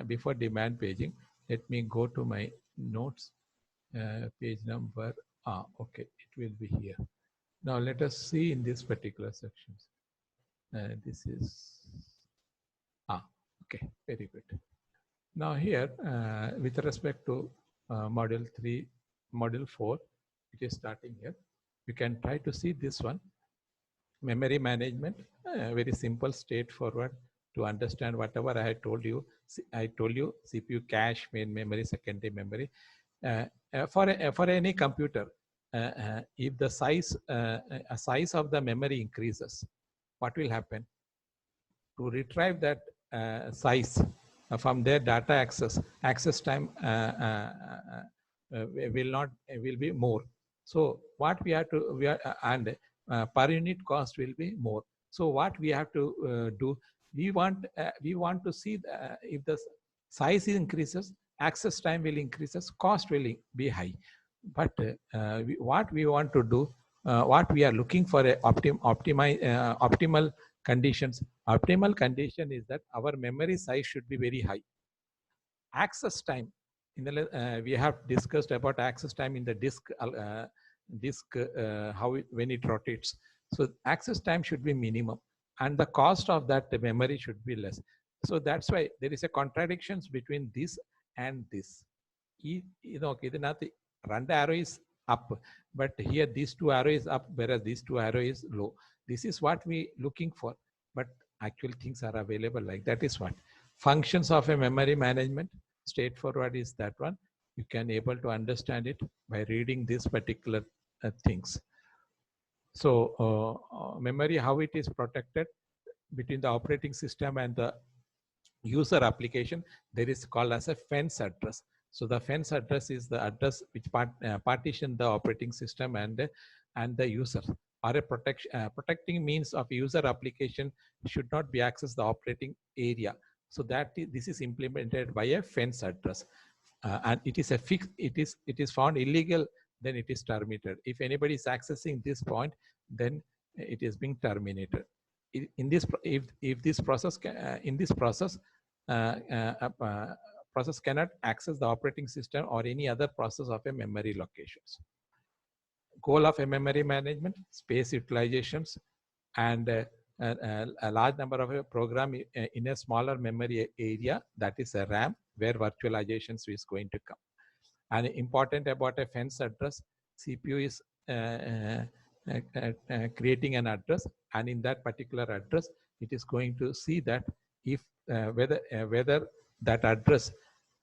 Before demand paging, let me go to my notes, page number, okay, it will be here. Now let us see in this particular sections. This is, okay, very good. Now here, with respect to module 3, module 4, which is starting here, you can try to see this one. Memory management, very simple, straightforward to understand whatever I had told you. I told you CPU cache, main memory, secondary memory. For any computer, if the size of the memory increases, what will happen? To retrieve that size from their data access time will be more. So what we have to, and per unit cost will be more. So what we have to do, we want to see if the size increases, access time will increases, cost will be high. But what we want to do, what we are looking for a optimal conditions. Optimal condition is that our memory size should be very high. Access time, we have discussed about access time in the disk, when it rotates. So access time should be minimum, and the cost of that memory should be less. So that's why there is a contradictions between this and this. Run arrow is up, but here these 2 arrow is up, whereas these 2 arrow is low. This is what we looking for, but actual things are available like that. Is what functions of a memory management. straightforward is that one. You can able to understand it by reading these particular things. So memory, how it is protected between the operating system and the user application, there is called as a fence address. So the fence address is the address which partition the operating system and the user. Or a protecting means of user application should not be accessed the operating area. So that this is implemented by a fence address, and it is a fixed. It is found illegal, then it is terminated. If anybody is accessing this point, then it is being terminated. In this, if this process in this process process cannot access the operating system or any other process of a memory locations. Goal of a memory management: space utilizations and a large number of a program in a smaller memory area, that is a RAM, where virtualizations is going to come. And important about a fence address, CPU is creating an address, and in that particular address, it is going to see that if whether that address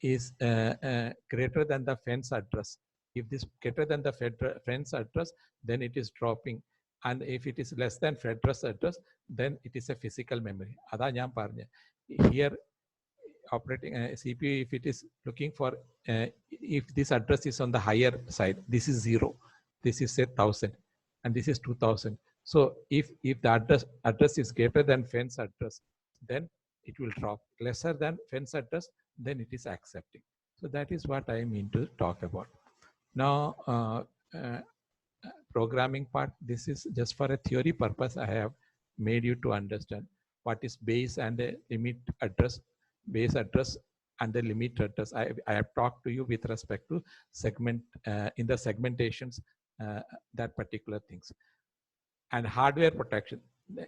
is greater than the fence address. If this greater than the fence address, then it is dropping, and if it is less than address, then it is a physical memory. Here, operating CPU, if it is looking for if this address is on the higher side, this is 0, this is say 1000, and this is 2000. So if the address is greater than fence address, then it will drop. Lesser than fence address, then it is accepting. So that is what I mean to talk about. Now, programming part, this is just for a theory purpose. I have made you to understand what is base and the limit address, base address and the limit address. I have talked to you with respect to segment in the segmentations, that particular things. And hardware protection.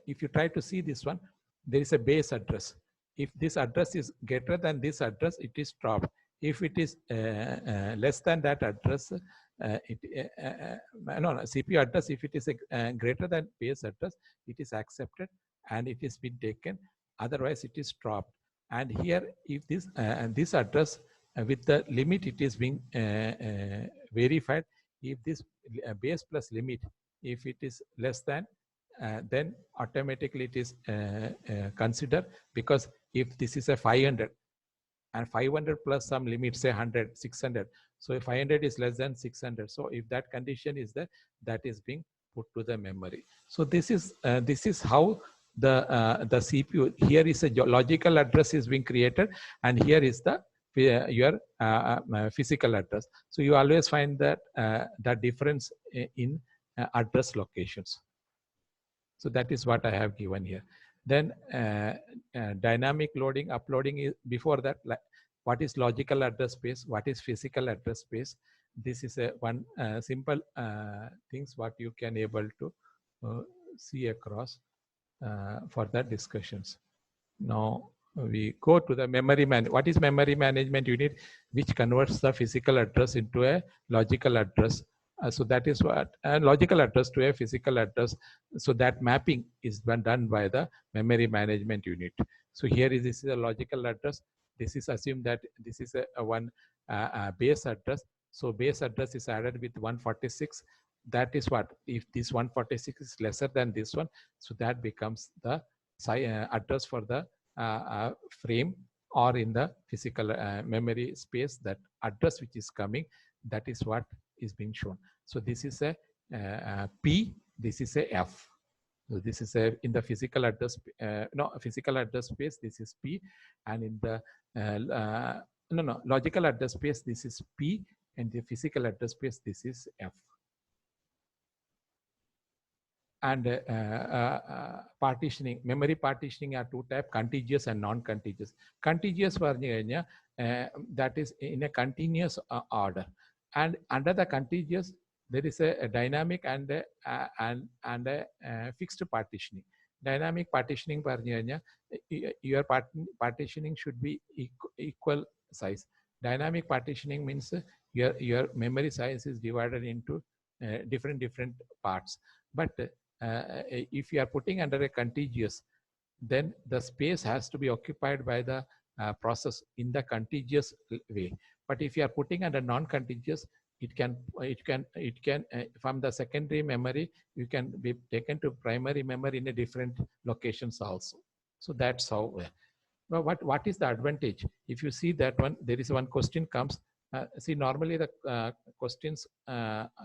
If you try to see this one, there is a base address. If this address is greater than this address, it is dropped. If it is less than that address, CPU address, if it is greater than base address, it is accepted and it is been taken. Otherwise, it is dropped. And here, if this this address with the limit, it is being verified. If this base plus limit, if it is less than, then automatically it is considered, because if this is a 500 and 500 plus some limit, say 100, 600. So if 500 is less than 600, so if that condition is there, that is being put to the memory. So this is how the CPU, here is a logical address is being created, and here is the your physical address. So you always find that that difference in address locations. So that is what I have given here. Then dynamic loading, uploading is before that. What is logical address space? What is physical address space? This is a one simple things what you can able to see across for that discussions. Now we go to the memory management. What is memory management unit? Which converts the physical address into a logical address. So that is what logical address to a physical address. So that mapping is done by the memory management unit. So here is this is a logical address. This is assumed that this is a one base address. So base address is added with 146. That is what, if this 146 is lesser than this one, so that becomes the address for the frame or in the physical memory space. That address which is coming, that is what is being shown. So this is a P, this is a F. So this is a in the physical address, physical address space, this is P, and in the logical address space, this is P, and the physical address space, this is F. And partitioning, memory partitioning are two types, contiguous and non-contiguous. Contiguous that is in a continuous order, and under the contiguous there is a dynamic and a fixed partitioning. Dynamic partitioning your partitioning should be equal size. Dynamic partitioning means your memory size is divided into different parts. But if you are putting under a contiguous, then the space has to be occupied by the process in the contiguous way. But if you are putting under non-contiguous, it can from the secondary memory, you can be taken to primary memory in a different locations also. So that's how. Now, what is the advantage? If you see that one, there is one question comes. See, normally the questions,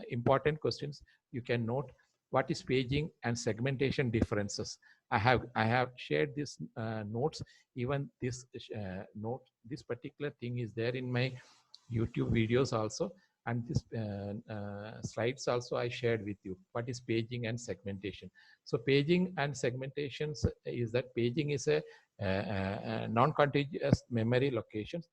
important questions, you can note what is paging and segmentation differences. I have shared this notes. Even this note, this particular thing is there in my YouTube videos also, and this slides also I shared with you. What is paging and segmentation? So paging and segmentations is that paging is a non-contiguous memory locations,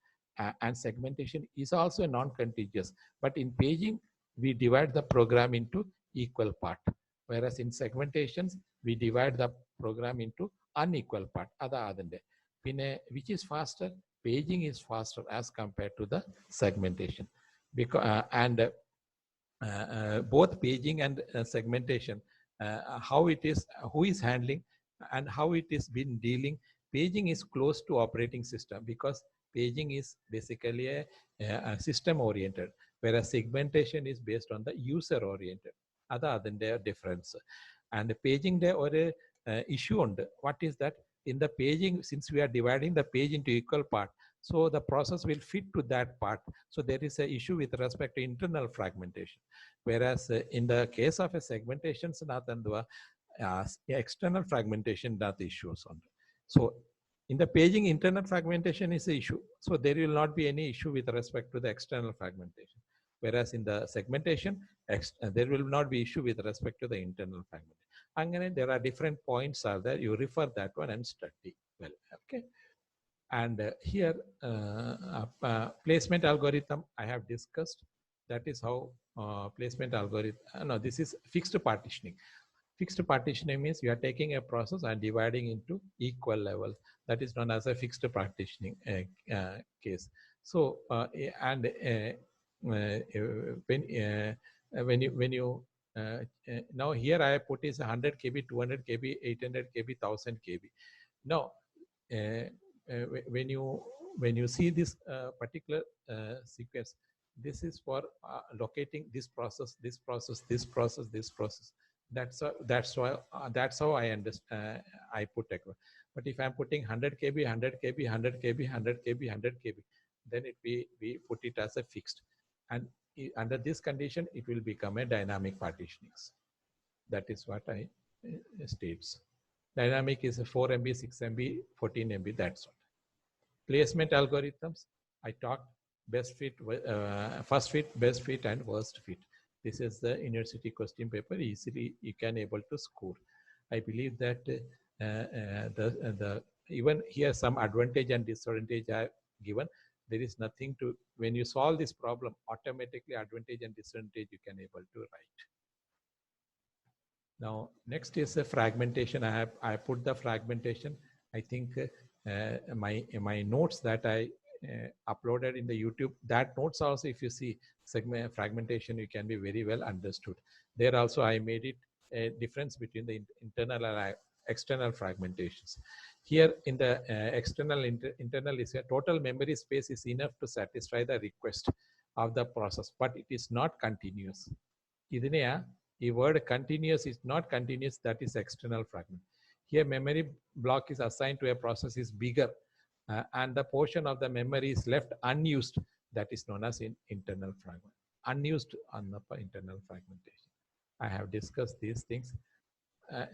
and segmentation is also a non-contiguous. But in paging, we divide the program into equal part, whereas in segmentations, we divide the program into unequal part. Which is faster? Paging is faster as compared to the segmentation, because both paging and segmentation, how it is, who is handling, and how it is been dealing. Paging is close to operating system because paging is basically a system oriented, whereas segmentation is based on the user oriented. Their difference. And paging there or a issue on what is that in the paging, since we are dividing the page into equal part, so the process will fit to that part. So there is an issue with respect to internal fragmentation. Whereas in the case of a segmentation, external fragmentation that issues on. So in the paging, internal fragmentation is the issue. So there will not be any issue with respect to the external fragmentation. Whereas in the segmentation, there will not be issue with respect to the internal fragmentation. And there are different points are there. You refer that one and study well. Okay. And here, placement algorithm I have discussed. That is how placement algorithm. No, this is fixed partitioning. Fixed partitioning means you are taking a process and dividing into equal levels. That is known as a fixed partitioning case. So when you now here I put is 100 KB, 200 KB, 800 KB, 1000 KB. Now when you see this particular sequence, this is for locating this process, this process, this process, this process. That's how I understand. I put it. But if I'm putting 100 KB, 100 KB, 100 KB, 100 KB, 100 KB, then we put it as a fixed. And under this condition, it will become a dynamic partitionings. That is what I states. Dynamic is a 4 MB, 6 MB, 14 MB. That's what. Placement algorithms. I talked best fit, first fit, best fit, and worst fit. This is the university question paper. Easily you can able to score. I believe that even here some advantage and disadvantage are given. There is nothing to, when you solve this problem, automatically advantage and disadvantage you can able to write. Now next is a fragmentation. I put the fragmentation. I think my notes that I uploaded in the YouTube, that notes also, if you see segment fragmentation, you can be very well understood. There also I made it a difference between the internal and external fragmentations. Here in the internal is a total memory space is enough to satisfy the request of the process, but it is not continuous. The word continuous is not continuous, that is external fragment. Here memory block is assigned to a process is bigger and the portion of the memory is left unused. That is known as internal fragment. Unused on the internal fragmentation. I have discussed these things.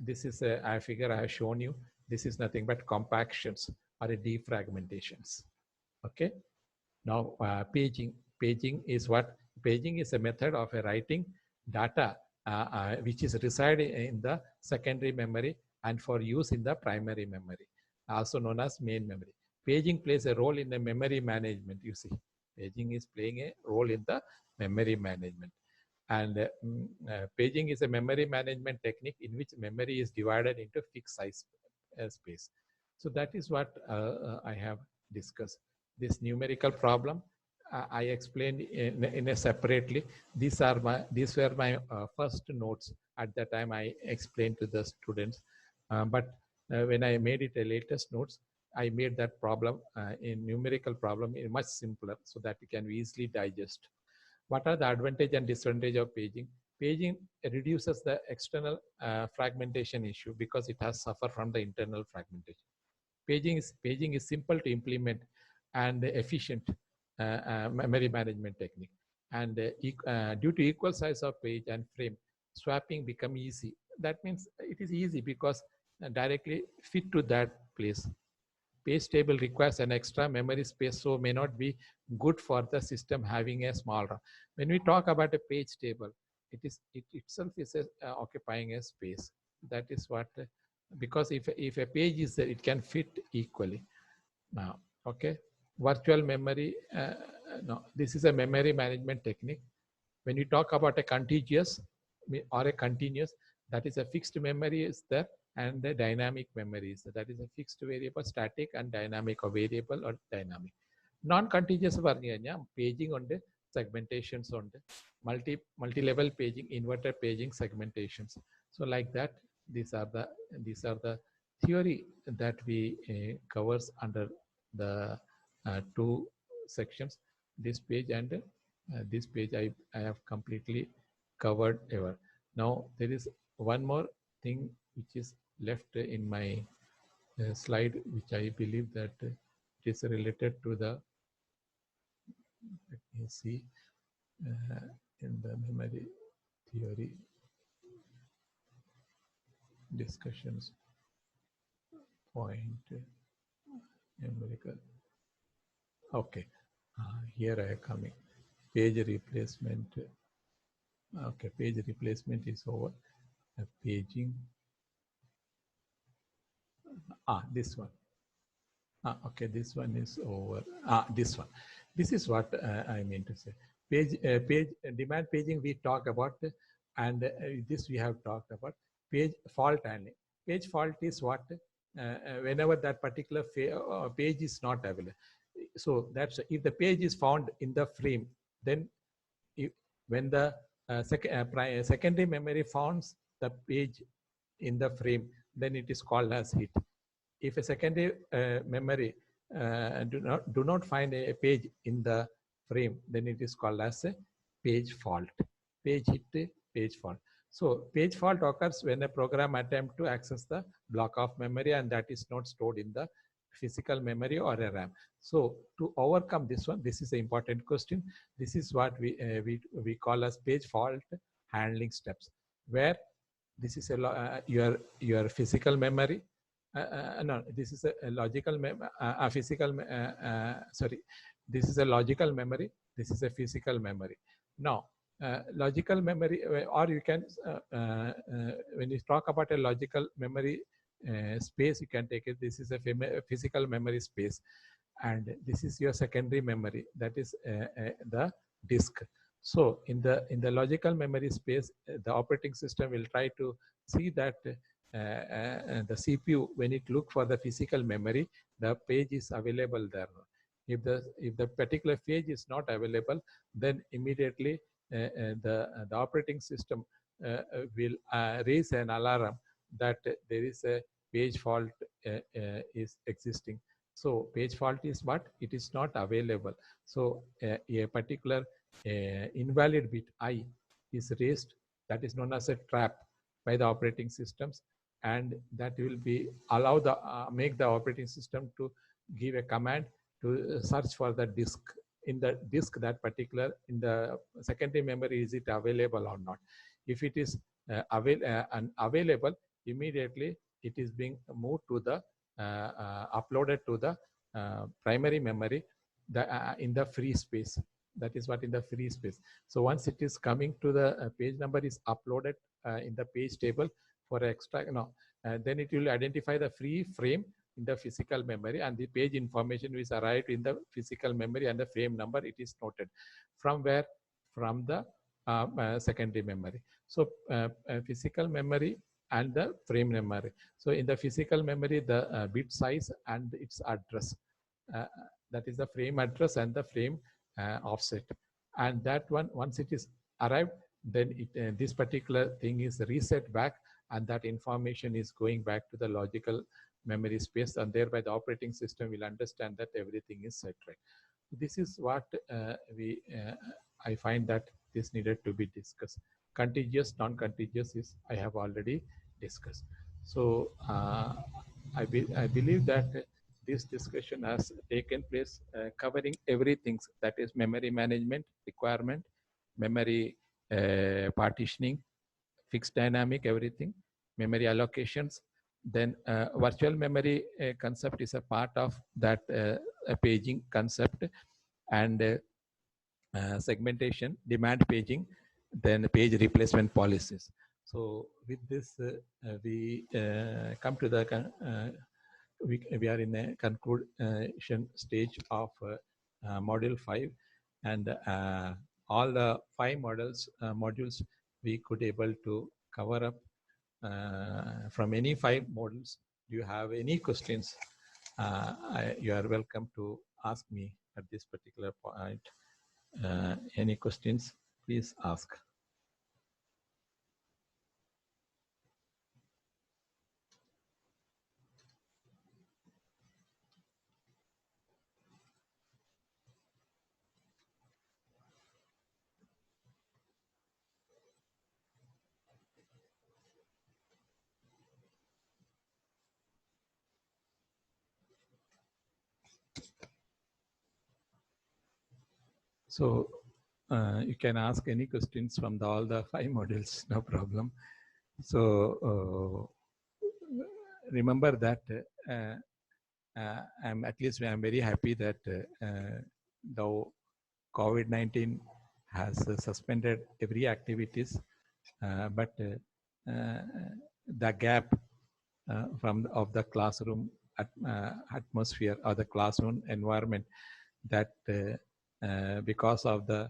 This is a figure I have shown you. This is nothing but compactions or defragmentations. Okay. Now paging. Paging is what? Paging is a method of writing data which is reside in the secondary memory and for use in the primary memory, also known as main memory. Paging plays a role in the memory management. You see, paging is playing a role in the memory management. And paging is a memory management technique in which memory is divided into fixed size space. So that is what I have discussed. This numerical problem I explained in a separately. These were my first notes at the time I explained to the students. But when I made it a latest notes, I made that problem in numerical problem much simpler so that we can easily digest. What are the advantage and disadvantage of paging? Paging reduces the external fragmentation issue because it has suffered from the internal fragmentation. Paging is simple to implement and efficient memory management technique. And due to equal size of page and frame, swapping become easy. That means it is easy because directly fit to that place. Page table requires an extra memory space, so may not be good for the system having a small RAM. When we talk about a page table, it itself is occupying a space. That is what, because if a page is there, it can fit equally. Now, okay, virtual memory. No, this is a memory management technique. When you talk about a contiguous or a continuous, that is a fixed memory is there, and the dynamic memory is there. That is a fixed variable, static, and dynamic, or variable or dynamic. Non-contiguous paging on the segmentations on the multi-level paging, inverted paging segmentations. So like that, these are the theory that we covers under the two sections, this page and this page. I have completely covered ever. Now there is one more thing which is left in my slide, which I believe that it is related to the, let me see, in the memory theory discussions point numerical. Okay, here I am coming. Page replacement. Okay, page replacement is over. Paging. This one. Okay, this one is over. This one. This is what I mean to say. Page demand paging we talk about, and this we have talked about. Page fault handling. Page fault is what whenever that particular page is not available. So that's if the page is found in the frame, then when the secondary memory founds the page in the frame, then it is called as hit. If a secondary memory do not find a page in the frame, then it is called as a page fault. Page hit, page fault. So page fault occurs when a program attempt to access the block of memory and that is not stored in the physical memory or a RAM. So to overcome this one, this is an important question. This is what we call as page fault handling steps, where this is your physical memory. No, this is a logical physical. Sorry, this is a logical memory. This is a physical memory. Now, logical memory, or you can, when you talk about a logical memory space, you can take it. This is a physical memory space, and this is your secondary memory. That is the disk. So in the logical memory space, the operating system will try to see that the CPU, when it look for the physical memory, the page is available there. If the particular page is not available, then immediately the operating system will raise an alarm that there is a page fault is existing. So page fault is what? It is not available. So a particular invalid bit I is raised, that is known as a trap by the operating systems, and that will be allow the make the operating system to give a command to search for the disk. In the disk, that particular in the secondary memory, is it available or not? If it is unavailable, immediately it is being moved to the uploaded to the primary memory in the free space. That is what in the free space. So once it is coming to the page number is uploaded in the page table for extract, then it will identify the free frame in the physical memory, and the page information is arrived in the physical memory, and the frame number it is noted. From where? From the secondary memory. So physical memory and the frame memory. So in the physical memory, the bit size and its address, that is the frame address and the frame offset, and that one, once it is arrived, then this particular thing is reset back, and that information is going back to the logical memory space, and thereby the operating system will understand that everything is set right. This is what I find that this needed to be discussed. Contiguous, non-contiguous is I have already discussed. So I believe that this discussion has taken place covering everything, that is memory management requirement, memory partitioning, fixed dynamic, everything, memory allocations. Then virtual memory concept is a part of that paging concept, and segmentation, demand paging, then page replacement policies. So with this, we come to the we are in a conclusion stage of module 5, and all the 5 modules we could able to cover up from any 5 modules. Do you have any questions? You are welcome to ask me at this particular point. Any questions, please ask. So you can ask any questions from all the 5 modules, no problem. So remember that I'm very happy that though COVID-19 has suspended every activities, but the gap of the classroom atmosphere or the classroom environment, that because of the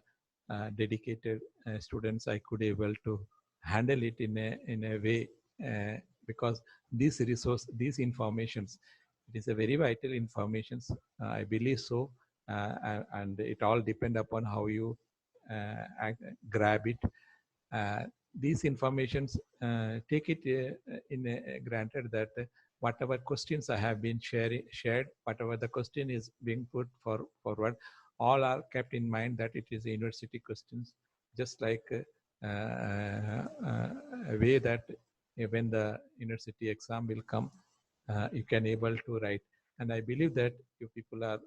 dedicated students, I could able to handle it in a way, because these informations, it is a very vital informations, I believe so, and it all depend upon how you grab it. These informations, take it in granted that whatever questions I have been shared, whatever the question is being put forward, all are kept in mind that it is university questions, just like a way that when the university exam will come, you can able to write. And I believe that you people are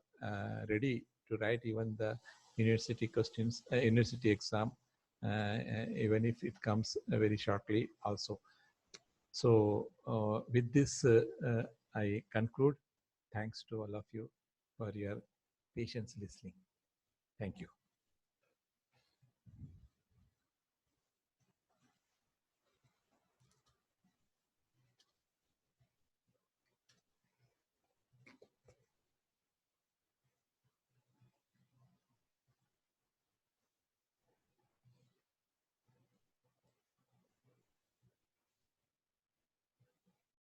ready to write even the university questions, university exam, even if it comes very shortly also. So with this, I conclude. Thanks to all of you for your patience listening. Thank you.